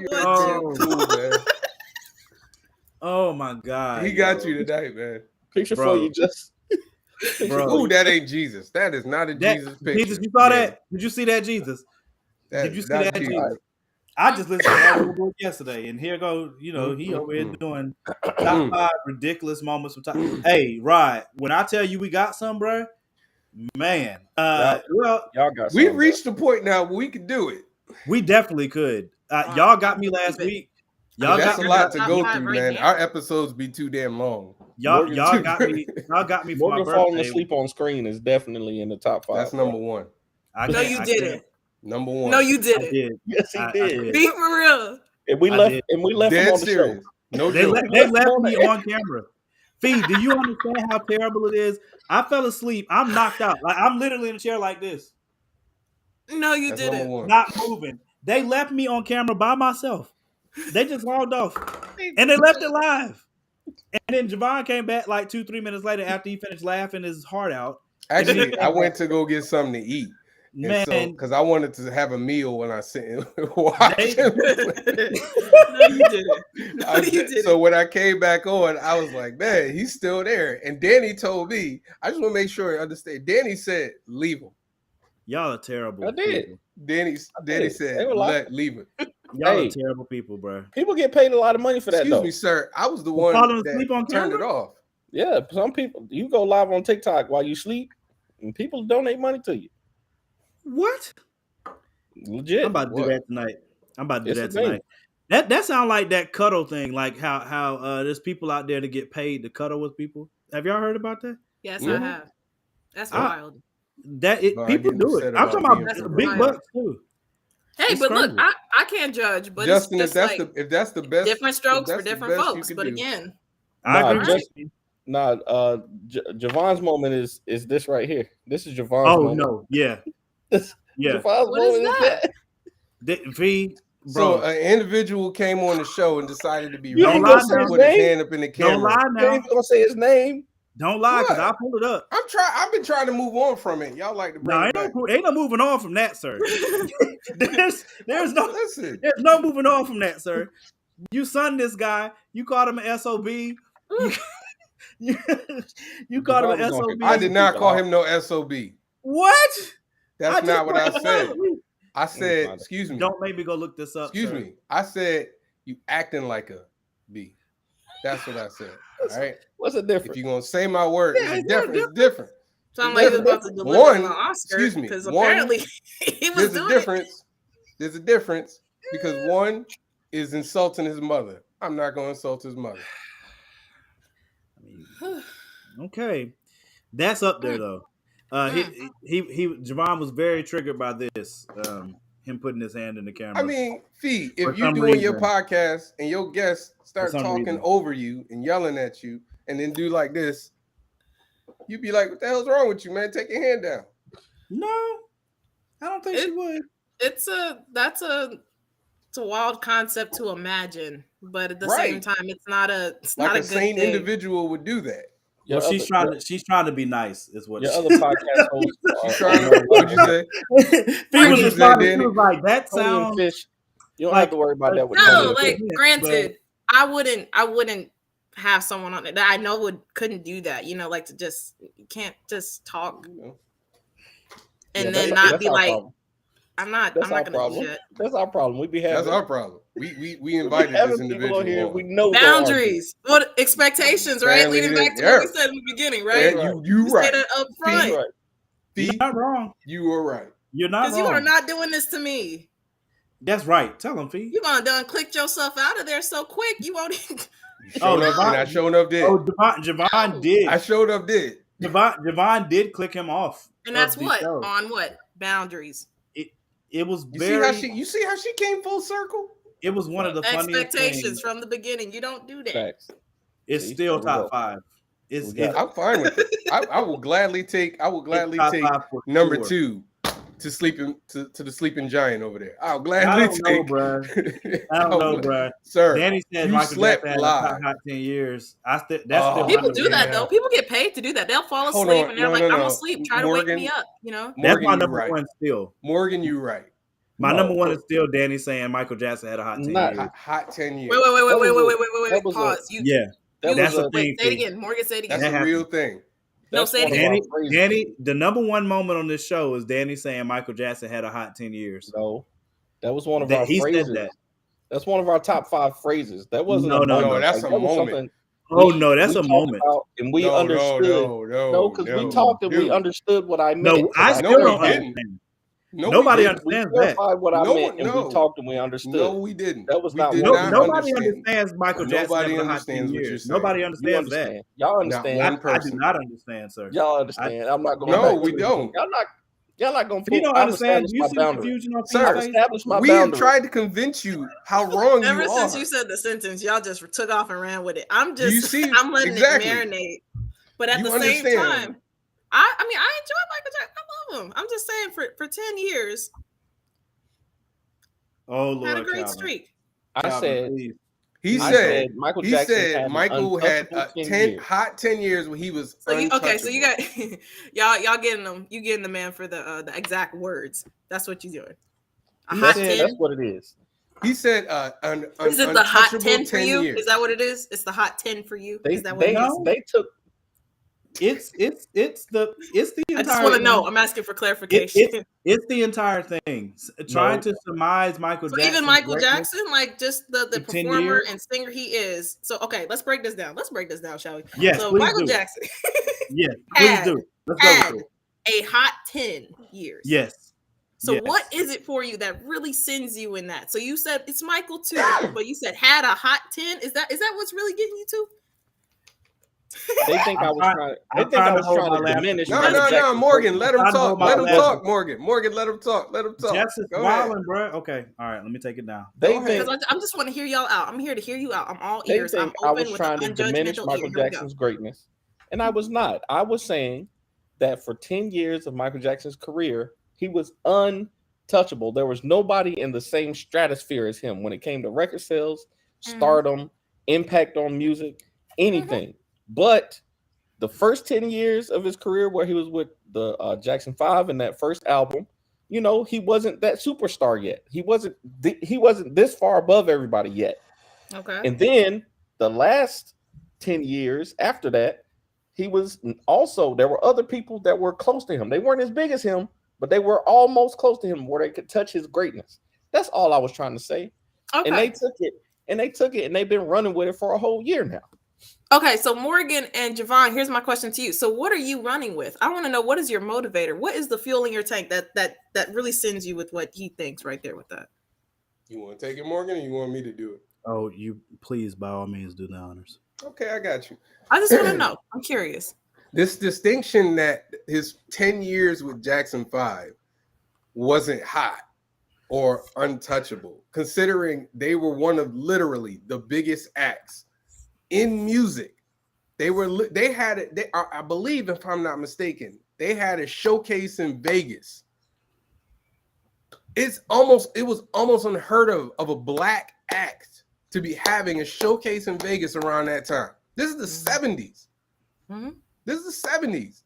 Oh my God. He got you tonight, man. Picture for you, Jess. Ooh, that ain't Jesus. That is not a Jesus picture. Jesus, you saw that? Did you see that Jesus? Did you see that Jesus? I just listened to the book yesterday, and here go, he over here doing top 5 ridiculous moments from time. Hey, Rod, when I tell you we got some, bro, man. Y'all got. We've reached the point now where we can do it. We definitely could. Y'all got me last week. That's a lot to go through, man. Our episodes be too damn long. Y'all got me. Y'all got me for my birthday. Falling asleep on screen is definitely in the top 5. That's number 1. No, you didn't. Number 1. No, you didn't. Did. Yes, he did. Be for real. And we left him on the show. No, they left me on camera. Fee, do you understand how terrible it is? I fell asleep. I'm knocked out. Like I'm literally in a chair like this. No, you didn't. Not moving. They left me on camera by myself. They just logged off. And they left it live. And then Javon came back like 2-3 minutes later after he finished laughing his heart out. Actually, I went to go get something to eat. Man, because I wanted to have a meal when I sit and watch him. No, you didn't. So when I came back on, I was like, man, he's still there. And Danny told me, I just want to make sure I understand. Danny said, leave him. Y'all are terrible. I did. People. Danny said, leave him. Y'all are terrible people, bro. People get paid a lot of money for that. Excuse me, sir. I was the one that turned it off. Yeah, some people, you go live on TikTok while you sleep, and people donate money to you. What? Legit. I'm about to do that tonight. That sounds like that cuddle thing, like how there's people out there to get paid to cuddle with people. Have y'all heard about that? Yes, I have. That's wild. People do it. I'm talking about big bucks too. Hey, it's but crazy. Look, I can't judge. But Justin, it's just if that's the best, different strokes for different folks. But again, I agree. Javon's moment is this right here. This is Javon's moment. Oh no, yeah. Yeah. What is that? So an individual came on the show and decided to be rude. Put his hand up in the camera. Don't lie now. You ain't gonna say his name. Don't lie, because I'll pull it up. I've been trying to move on from it. Y'all like to bring it back. Ain't no moving on from that, sir. there's no moving on from that, sir. You sunned this guy. You called him an SOB. You called him an SOB. I did not call him no SOB. What? That's not what I said. I said, excuse me. Don't make me go look this up. Excuse me. I said you acting like a B. That's what I said. All right. What's the difference? If you're gonna say my word, it's different. Sound like he's about to deliver an Oscar. Excuse me. Because apparently he was doing difference. There's a difference because one is insulting his mother. I'm not gonna insult his mother. Okay, that's up there though. Javon was very triggered by this. Him putting his hand in the camera. I mean, Fee, if you're doing your podcast and your guests start talking over you and yelling at you, and then do like this, you'd be like, "What the hell's wrong with you, man? Take your hand down." No, I don't think she would. It's a wild concept to imagine, but at the same time, it's not a sane thing. Individual would do that. Well, she's trying to be nice, is what your other podcast host. She's trying to. What'd you say? She was like, that sounds. You don't have to worry about that. No, granted, I wouldn't have someone on it that I know couldn't do that. You know, like to just can't just talk, and then not be like. Problem. I'm not gonna do that. That's our problem. That's our problem. We invited this individual here. We know boundaries. What expectations, right? Leading back to what we said in the beginning, right? You right. Say that up front. Right. You're not wrong. You were right. You're not wrong. Because you are not doing this to me. That's right. Tell him, Fee. You gonna done click yourself out of there so quick. You won't even. I showed up did. Oh, Javon did. I showed up did. Javon did click him off. And that's what? On what? Boundaries. It was you see how she came full circle? It was one of the funniest expectations from the beginning. You don't do that. Facts. It's still top 5. I'm fine with it. I will gladly take number 2 to the sleeping giant over there. I'll gladly take. Bro. I don't know, bro. Sir, Danny said Michael Jackson had hot 10 years. People do that though. People get paid to do that. They'll fall asleep and they're like, "I'm asleep. Try to wake me up." You know. That's my number one still. Morgan, you right. My number one is still Danny saying Michael Jackson had a hot 10 years. Hot 10 years. Wait. Pause. That's the thing. Say it again. Morgan, say it again. That's a real thing. No, say it again. Danny, the number one moment on this show is Danny saying Michael Jackson had a hot 10 years. No, that was one of our phrases. He said that. That's one of our top 5 phrases. That wasn't no. That's a moment. Oh no, that's a moment. And we understood. No, because we talked and we understood what I meant. No, I still don't understand. Nobody understands that. What I meant, and we talked and we understood. No, we didn't. That was not. Nobody understands Michael Jackson. Nobody understands what you're saying. Nobody understands that. Y'all understand? I do not understand, sir. Y'all understand? I'm not going. No, we don't. Y'all not going. You don't understand. You see the confusion on Sir, we have tried to convince you how wrong you are. Ever since you said the sentence, y'all just took off and ran with it. I'm letting it marinate. But at the same time. I enjoy Michael Jackson. I love him. I'm just saying for 10 years, Oh Lord, had a great Calvin. streak. He said Michael Jackson had 10 years when he was untouchable. So you got y'all getting them. You getting the man for the exact words. That's what you're doing. A hot 10. That's what it is. He said, "Is it the hot 10 for you? Is that what it is? It's the hot 10 for you. Is that what it is? They took. It's the entire. I just want to know. I'm asking for clarification. It's the entire thing. Trying to surmise Michael Jackson. Even Michael Jackson, like just the performer and singer he is. So okay, let's break this down. Shall we? Yes. So Michael Jackson. Yes, please do. Let's had a hot 10 years. Yes. So what is it for you that really sends you in that? So you said it's Michael too, but you said had a hot 10. Is that what's really getting you to? They think I was trying to diminish. No, Morgan, let him talk. Let him talk, Morgan. Morgan, let him talk. Jackson's wilding, bro. Okay, all right, let me take it down. I'm just want to hear y'all out. I'm here to hear you out. I'm all ears. I'm open. I was trying to diminish Michael Jackson's greatness, and I was not. I was saying that for 10 years of Michael Jackson's career, he was untouchable. There was nobody in the same stratosphere as him when it came to record sales, stardom, impact on music, anything. But the first 10 years of his career where he was with the Jackson 5 and that first album, you know, he wasn't that superstar yet. He wasn't this far above everybody yet. Okay. And then the last 10 years after that, he was also, there were other people that were close to him. They weren't as big as him, but they were almost close to him where they could touch his greatness. That's all I was trying to say. Okay. And they took it and they've been running with it for a whole year now. Okay, so Morgan and Javon, here's my question to you. So what are you running with? I want to know, what is your motivator? What is the fuel in your tank that really sends you with what he thinks right there with that? You want to take it, Morgan, or you want me to do it? Oh, you please, by all means, do the honors. Okay, I got you. I just want to know. I'm curious. This distinction that his 10 years with Jackson 5 wasn't hot or untouchable, considering they were one of literally the biggest acts in music. They had it. I believe, if I'm not mistaken, they had a showcase in Vegas. It was almost unheard of a black act to be having a showcase in Vegas around that time. This is the 70s. Mm-hmm. This is the 70s.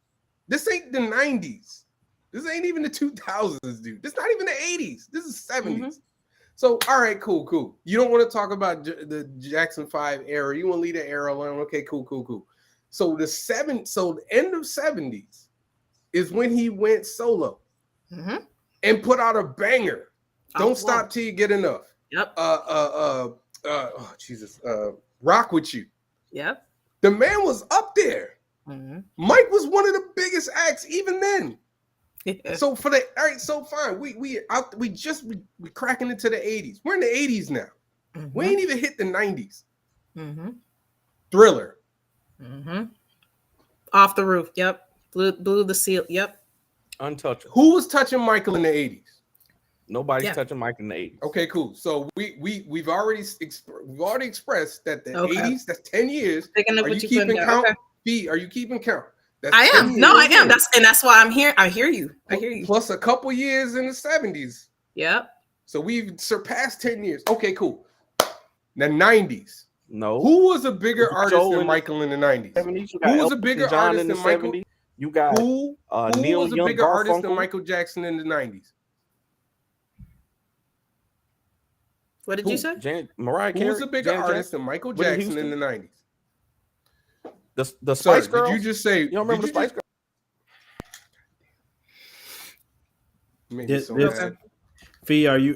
This ain't the 90s. This ain't even the 2000s, dude. This not even the 80s. This is 70s. Mm-hmm. So, all right, cool. You don't want to talk about the Jackson 5 era. You want to leave the era alone. Okay, cool. So the end of 70s is when he went solo and put out a banger. Don't stop till you get enough. Yep. Rock With You. Yep. The man was up there. Mm-hmm. Mike was one of the biggest acts even then. Yeah. So fine. We cracking into the 80s. We're in the 80s now. Mm-hmm. We ain't even hit the 90s. Mm-hmm. Thriller. Mm-hmm. Off the Roof. Yep. Blew the seal. Yep. Untouchable. Who was touching Michael in the 80s? Nobody's touching Mike in the 80s. Okay, cool. So we've already expressed that the 80s, that's 10 years. Are you keeping count? Okay. B, are you keeping count? I am. No, I am. That's why I'm here. I hear you. Plus a couple years in the 70s. Yep. So we've surpassed 10 years. Okay, cool. The 90s. No. Who was a bigger artist than Michael in the 90s? Who was a bigger artist than Michael? You got who Neil was a bigger artist than Michael Jackson in the 90s? What did you say? Mariah Carey. Who was a bigger artist than Michael Jackson in the 90s? The Spice Girls. Did you just say? You don't remember the Spice Girls? Fee, are you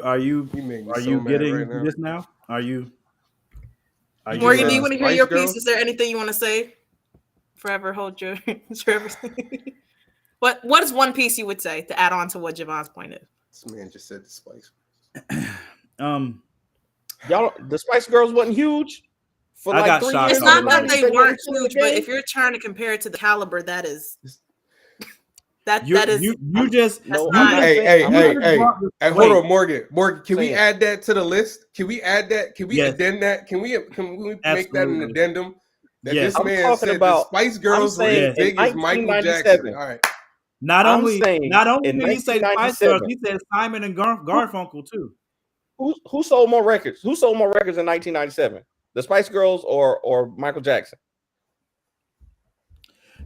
getting this now? Are you? Morgan, do you want to hear your piece? Is there anything you want to say? Forever hold your. What is one piece you would say to add on to what Javon's point is? This man just said the Spice. Y'all, the Spice Girls wasn't huge. For I like got 3 shocked. years. It's not that they weren't huge, but if you're trying to compare it to the caliber, that is. Hey, hold on, Morgan, can we add that to the list? Can we add that? Can we addend that? Can we make that an addendum? That this man said the Spice Girls were as big as Michael Jackson. All right. Not only did he say Spice Girls, he said Simon and Garfunkel too. Who sold more records? Who sold more records in 1997? The Spice Girls or Michael Jackson?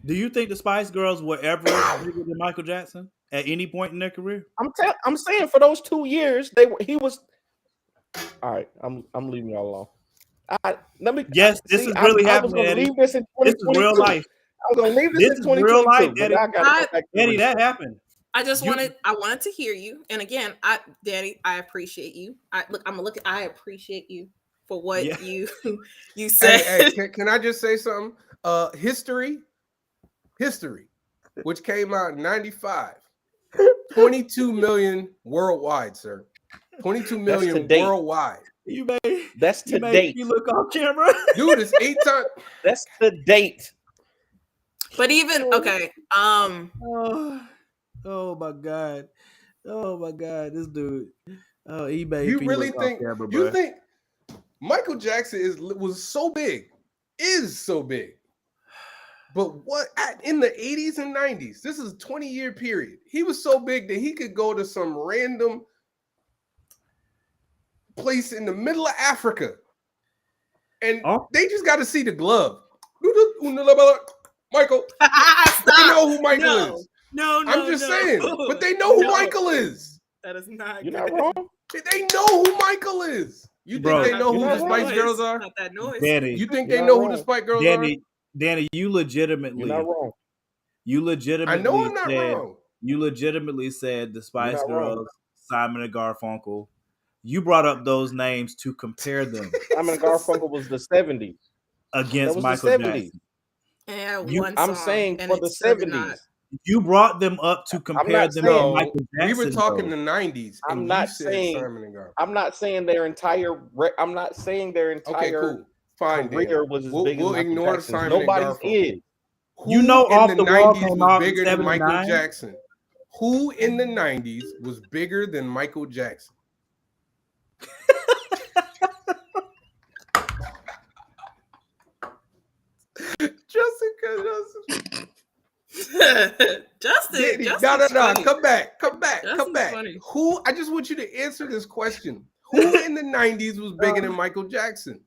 Do you think the Spice Girls were ever bigger than Michael Jackson at any point in their career? I'm saying for those 2 years he was. All right, I'm leaving y'all alone. This is really happening. I was going to leave this in 2022. This is real life. I was going to leave this in 2022. Real life, Daddy, that happened. I wanted to hear you. And again, Daddy, I appreciate you. I appreciate you for what you said. Hey, can I just say something? History, which came out in 95. 22 million worldwide, sir. 22 million worldwide. That's to date. You look off camera. Dude, it's 8 times. That's the date. But even okay. Oh my god. This dude. Oh, eBay. You really think camera, think Michael Jackson is so big? But in the 80s and 90s, this is a 20-year period. He was so big that he could go to some random place in the middle of Africa, and they just got to see the glove. Michael, they know who Michael is. No, I'm just saying, but they know who Michael is. That is not. You're not wrong. They know who Michael is. You think they know who the Spice Girls are? Not that noise. Danny, you think they know who the Spice Girls are? Danny, you legitimately. You're not wrong. You legitimately. I know I'm not wrong. You legitimately said the Spice Girls, Simon and Garfunkel. You brought up those names to compare them. Simon and Garfunkel was the 70s against Michael Jackson. I'm saying for the 70s. You brought them up to compare them to Michael Jackson. We were talking the 90s. I'm not saying Simon and Garfunkel. I'm not saying their entire. I'm not saying their entire. Okay, cool. Fine. Career was as big we'll as Michael ignore Jackson. Simon Nobody's and Garfunkel. is. Who you know, off in the 90s was bigger than Michael Jackson? Who in the 90s was bigger than Michael Jackson? Justin. No. Come back. Funny. Who? I just want you to answer this question. Who in the 90s was bigger than Michael Jackson?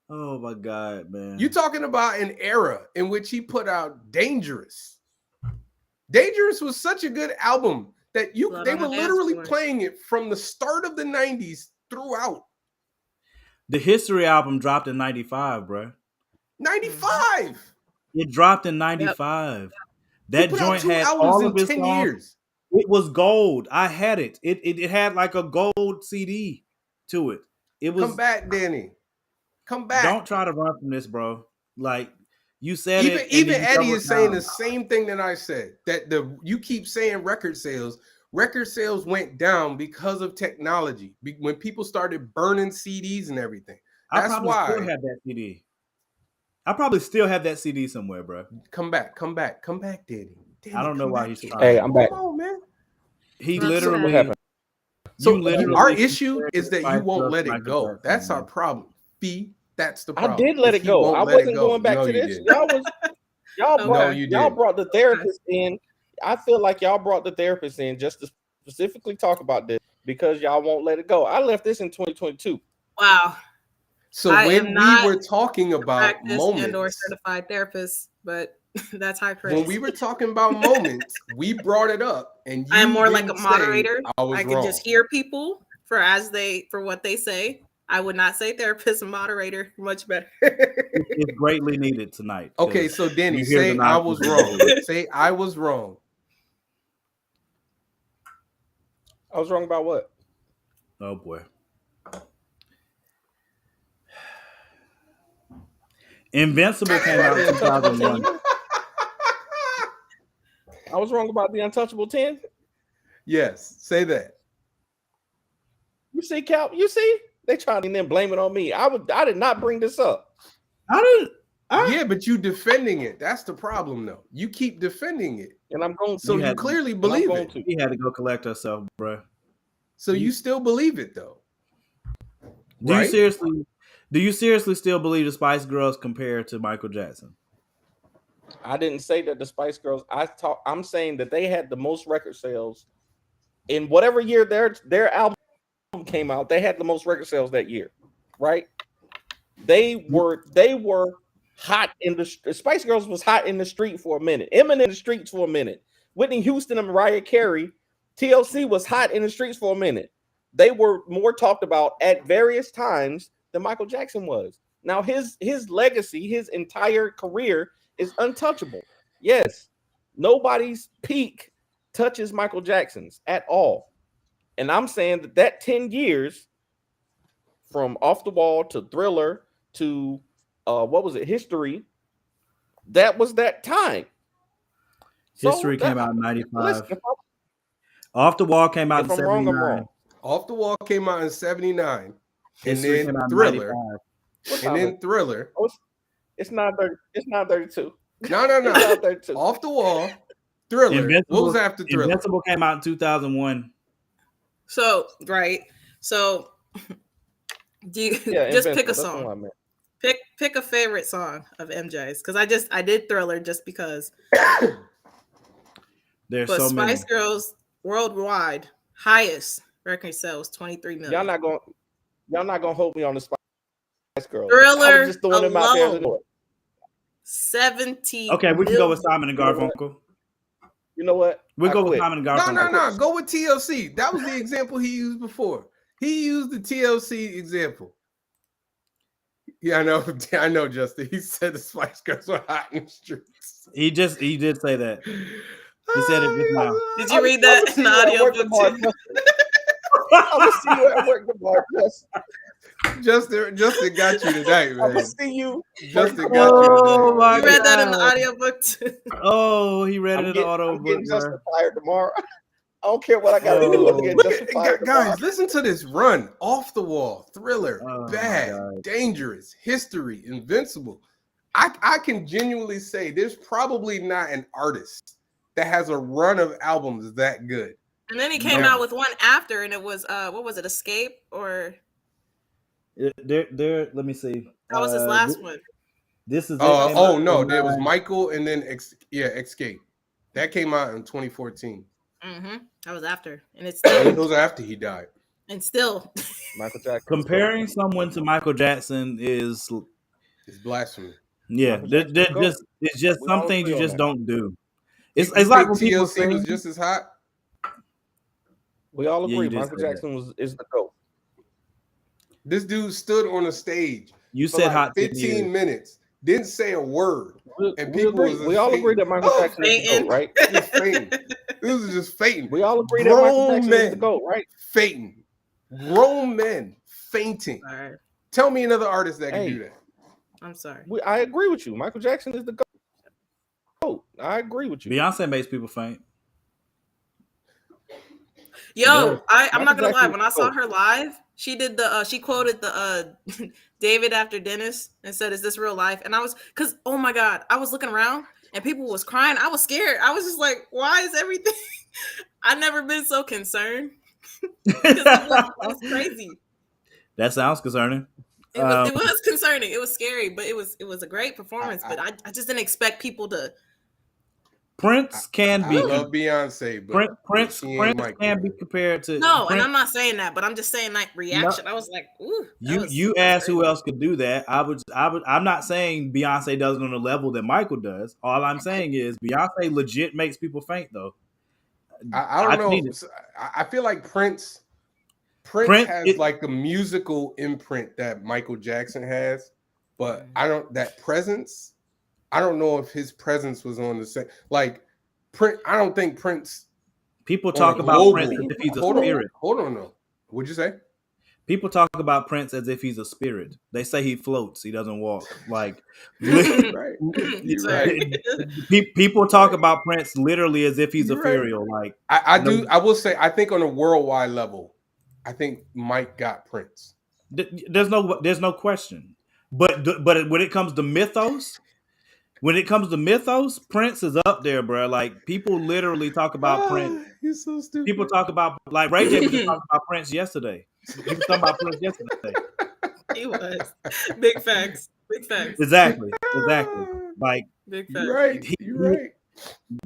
Oh my God, man! You're talking about an era in which he put out "Dangerous." "Dangerous" was such a good album that they were literally playing it from the start of the 90s throughout. The History album dropped in 95, bro. 95. It dropped in 95. Yep. That joint had all of his 10 songs. Years. It was gold. I had it. It had like a gold CD to it. It was. Come back, Danny. Come back. Don't try to run from this, bro. Like you said, even Eddie is saying the same thing that I said. That you keep saying record sales. Record sales went down because of technology. When people started burning CDs and everything. That's why. Still have that CD. I probably still have that CD somewhere, bro. Come back, Danny. I don't know why he's trying. Hey, I'm back. Come on, man. He literally happened. So our issue is that you won't let it go. That's our problem. That's the problem. I did let it go. I wasn't going back to this. Y'all brought the therapist in. I feel like y'all brought the therapist in just to specifically talk about this because y'all won't let it go. I left this in 2022. Wow. So when we were talking about moments, and/or certified therapist, but that's high praise. When we were talking about moments, we brought it up, and I'm more like a moderator. I can just hear people for what they say. I would not say therapist and moderator. Much better. It's greatly needed tonight. Okay, so Danny, say I was wrong. Say I was wrong. I was wrong about what? Oh boy. Invincible came out in 2001. I was wrong about the Untouchable 10? Yes, say that. You see, Cal, they trying to then blame it on me. I did not bring this up. Yeah, but you defending it. That's the problem, though. You keep defending it. And I'm going to. So you clearly believe it. We had to go collect ourselves, bro. So you still believe it, though? Do you seriously still believe the Spice Girls compare to Michael Jackson? I didn't say that the Spice Girls. I'm saying that they had the most record sales in whatever year their albums came out, they had the most record sales that year, right? They were hot in the Spice Girls was hot in the street for a minute. Eminem in the streets for a minute. Whitney Houston and Mariah Carey, TLC was hot in the streets for a minute. They were more talked about at various times than Michael Jackson was. Now his legacy, his entire career is untouchable. Yes, nobody's peak touches Michael Jackson's at all. And I'm saying that 10 years from Off the Wall to Thriller to what was it, History, that was that time. History came out in 95. Off the Wall came out in 79. Off the Wall came out in 79. History and then Thriller. And then Thriller. Oh, it's not 30. It's not 32. No. Off the Wall. Thriller. What was after Thriller? Invincible came out in 2001. So, right. So, do you just pick a song? Pick a favorite song of MJ's, because I did Thriller just because. There's but so many. Spice Girls worldwide highest record sales 23 million. Y'all not gonna hold me on the Spice Girls. Thriller just throwing them out there. 70. Okay, we can go with Simon and Garfunkel. You know what? We'll go with Simon and Garfunkel. No. Go with TLC. That was the example he used before. He used the TLC example. Yeah, I know, Justin. He said the Spice Girls were hot in the streets. He did say that. He said it just now. Did you read that in the audio book too? I'm gonna see you at work tomorrow. Justin got you tonight, man. I'm gonna see you. Justin got you tonight. You read that in the audio book too. Oh, he read it in the audio book. I'm getting Justin fired tomorrow. I don't care what I gotta do. I'm getting Justin fired guys, listen to this run. Off the Wall, Thriller, Bad, Dangerous, History, Invincible. I can genuinely say there's probably not an artist that has a run of albums that good. And then he came out with one after, and it was what was it, Escape or? There. Let me see. That was his last one. This is. No, there was Michael, and then Escape. That came out in 2014. Mm-hmm. That was after, and it's still, those are after he died. And still, Michael Jackson. Comparing someone to Michael Jackson is blasphemy. Yeah, it's just some things you just don't do. It's like when TLC was just as hot. We all agree Michael Jackson is the GOAT. This dude stood on a stage. You said like hot 15 minutes, didn't say a word, and we all agree that Michael Jackson is the GOAT, right? This is just fainting. We all agree that Michael Jackson is the GOAT, right? Fainting. Grown men fainting. Right. Tell me another artist that can do that. I'm sorry. I agree with you. Michael Jackson is the GOAT. I agree with you. Beyonce makes people faint. Yo, I'm not gonna lie. When I saw her live, she did she quoted the David after Dennis and said, "Is this real life?" And I was, because oh my god, I was looking around and people was crying. I was scared. I was just like, why is everything? I've never been so concerned. It was crazy. That sounds concerning. It was concerning. It was scary, but it was a great performance. But I just didn't expect people to. Prince can be. I love Beyonce, but Prince can be compared to. No, Prince. and I'm not saying that, but I'm just saying like reaction. No. I was like, ooh. You asked who else could do that. I'm not saying Beyonce does it on the level that Michael does. All I'm saying is Beyonce legit makes people faint though. I don't know. I feel like Prince has like a musical imprint that Michael Jackson has, but that presence. I don't know if his presence was on the same. Like Prince, I don't think Prince. People talk about Prince as if he's a spirit. Hold on, no. What'd you say? People talk about Prince as if he's a spirit. They say he floats, he doesn't walk. Like, right. People talk about Prince literally as if he's ethereal. Like, I will say, I think on a worldwide level, I think Mike got Prince. There's no question. But when it comes to mythos. When it comes to mythos, Prince is up there, bro. Like, people literally talk about Prince. He's so stupid. People talk about, like, Ray J was just talking about Prince yesterday. He was talking about Prince yesterday. He was. Big facts. Exactly. Like, big facts. You're right.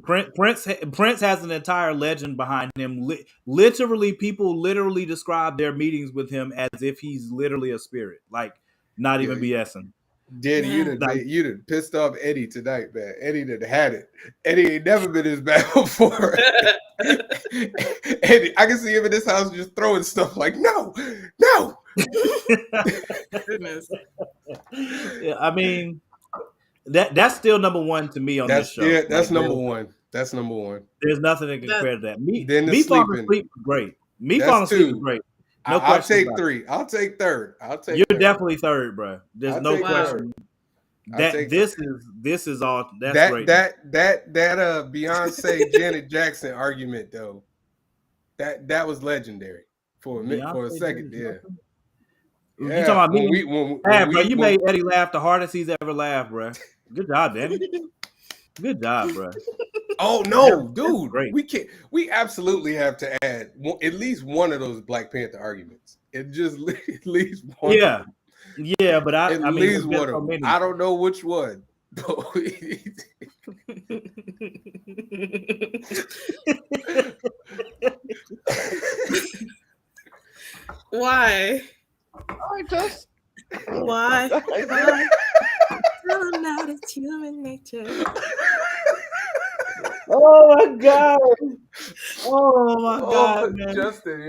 Prince has an entire legend behind him. Literally, people literally describe their meetings with him as if he's literally a spirit. Like, not even BSing. Danny, you'd have pissed off Eddie tonight, man. Eddie done had it. Eddie ain't never been as bad before. Eddie, I can see him in this house just throwing stuff like, no. Goodness. Yeah, I mean, that's still number one to me on this show. Yeah, that's like, number one. That's number one. There's nothing that can compare to that. Me falling asleep was great. Great. No I'll take three. I'll take third. You're definitely third, bro. There's no question. This is all. That's great. That Beyonce Janet Jackson argument though. That was legendary for a second. Yeah. You talking about me? Bro, you made Eddie laugh the hardest he's ever laughed, bro. Good job, Danny. Good job, bro. Oh no, dude! We absolutely have to add at least one of those Black Panther arguments. It just at least one. Yeah, yeah, but I mean, least one of them. I don't know which one. Why? Why? I'm not a human nature. Oh my god! Oh my god, man! Justin,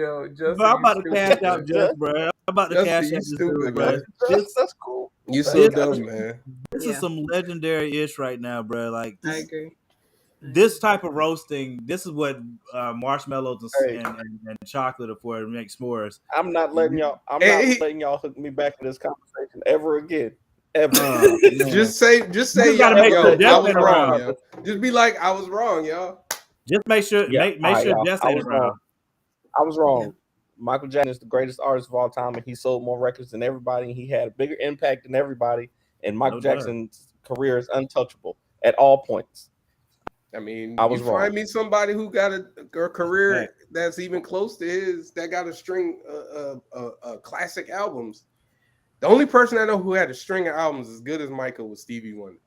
bro, I'm about to cash out Justin, bro. I'm about to cash out this dude, bro. That's cool. You so dumb, man. This is some legendary ish right now, bro. Like, I agree. This type of roasting, this is what marshmallows and chocolate are for to make s'mores. I'm not letting y'all. Letting y'all hook me back in this conversation ever again. Ever. Just say I was wrong, yo. Just be like, I was wrong, y'all. Just make sure, make sure Justin is wrong. I was wrong. Michael Jackson is the greatest artist of all time, and he sold more records than everybody. And he had a bigger impact than everybody. And Michael Jackson's career is untouchable at all points. I mean, I was wrong. Find me somebody who got a career that's even close to his, that got a string of classic albums. The only person I know who had a string of albums as good as Michael was Stevie Wonder.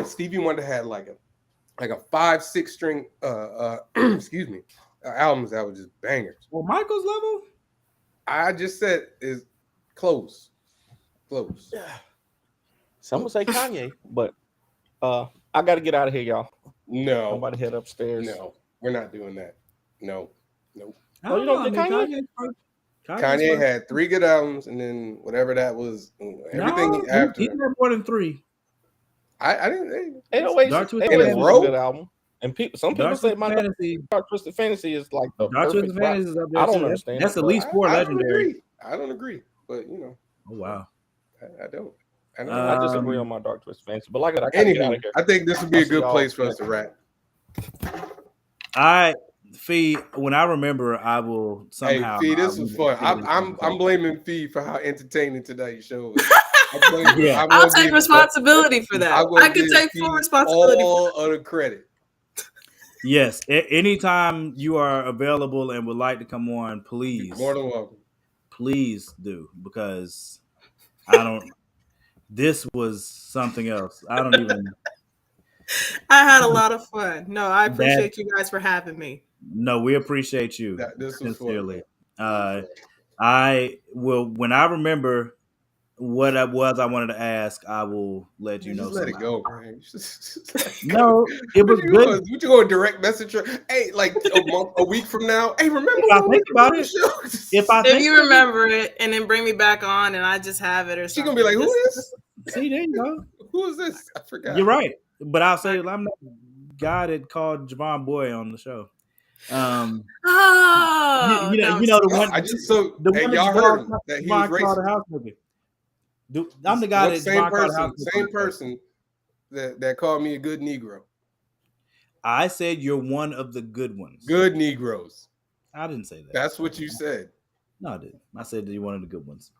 Stevie Wonder had like a 5-6 string albums that were just bangers. Well, Michael's level, I just said is close. Some would say Kanye, but I got to get out of here, y'all. No, I'm about to head upstairs. No, we're not doing that. No. Oh, you don't think Kanye? Kanye had 3 good albums, and then whatever that was, everything after. He had more than 3. I didn't. Dark Twisted Fantasy is a good album, and some people say my Dark Twisted Fantasy is like the Dark Twisted Fantasy is up there. I don't understand. That's at least 4 legendary. I don't agree, but you know. Oh wow. I don't. I disagree on my Dark Twisted Fantasy, but like I anyway, I think this would be a good place for us to wrap. Fee, when I remember, I will somehow. Hey, Fee, this was fun. I'm blaming Fee for how entertaining today's show is. I'll take responsibility for that. I can take full responsibility. All of the credit. Yes, anytime you are available and would like to come on, please. More than welcome. Please do, because I don't. This was something else. I don't even. I had a lot of fun. No, I appreciate you guys for having me. No, we appreciate you sincerely. I will, when I remember what I wanted to ask, I will let you know. Just let it go, man. No, it was good. Would you go a direct message? Hey, like a week from now. Hey, remember? If I think about it, if you remember it, and then bring me back on, and I just have it, or she's gonna be like, "Who is this?" See, there you go. Who is this? I forgot. You're right, but I'll say I'm not the guy that called Javon Boy on the show. You know the one. I just y'all heard that he was racist. I'm the guy same person that called me a good Negro. I said you're one of the good ones. Good Negroes. I didn't say that. That's what you said. No, I didn't. I said that you're one of the good ones.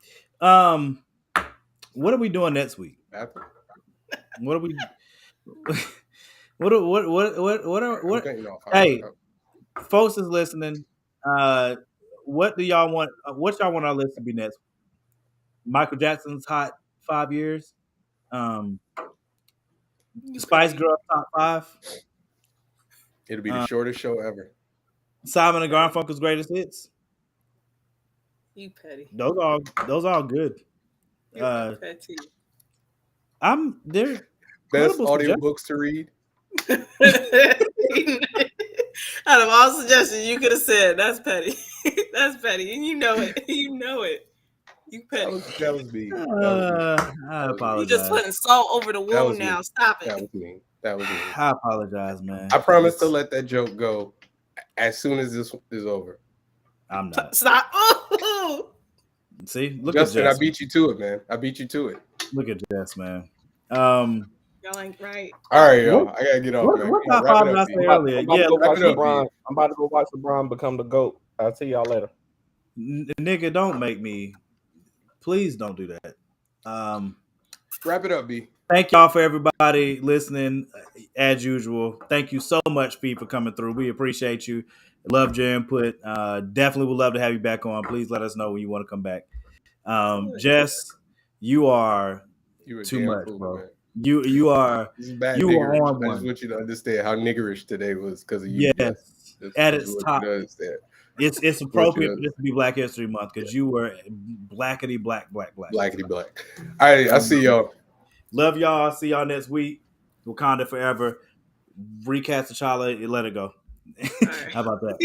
What are we doing next week? What are we? What? Hey, folks is listening. What do y'all want? What y'all want our list to be next? Michael Jackson's hot 5 years. Spice Girls top 5. It'll be the shortest show ever. Simon and Garfunkel's greatest hits. You petty. Those are good. You're petty. They're best audiobooks to read. Out of all suggestions you could have said, that's petty. That's petty, and you know it. You know it. You petty. That was me. I apologize. You just putting salt over the wound now. Stop it. That was me. That was me. I apologize, man. I promise to let that joke go as soon as this is over. I'm not. Stop. See, look Justin, at Jess. I beat you to it, man. I beat you to it. Look at Jess, man. Y'all ain't right. All right, y'all. I gotta get off, man. What top 5 did I say earlier? I'm about to go watch LeBron become the GOAT. I'll see y'all later. Nigga, don't make me. Please don't do that. Wrap it up, B. Thank y'all for everybody listening. As usual, thank you so much, Pete, for coming through. We appreciate you. Love your input. Definitely would love to have you back on. Please let us know when you want to come back. Jess, you are too much, bro. Man. You are on one. I just want you to understand how niggerish today was because of you. Yes, at its top. It's appropriate for this to be Black History Month because you were blackity black. Blackity black. All right, I see y'all. Love y'all. See y'all next week. Wakanda forever. Recast T'Challa and let it go. Right. How about that?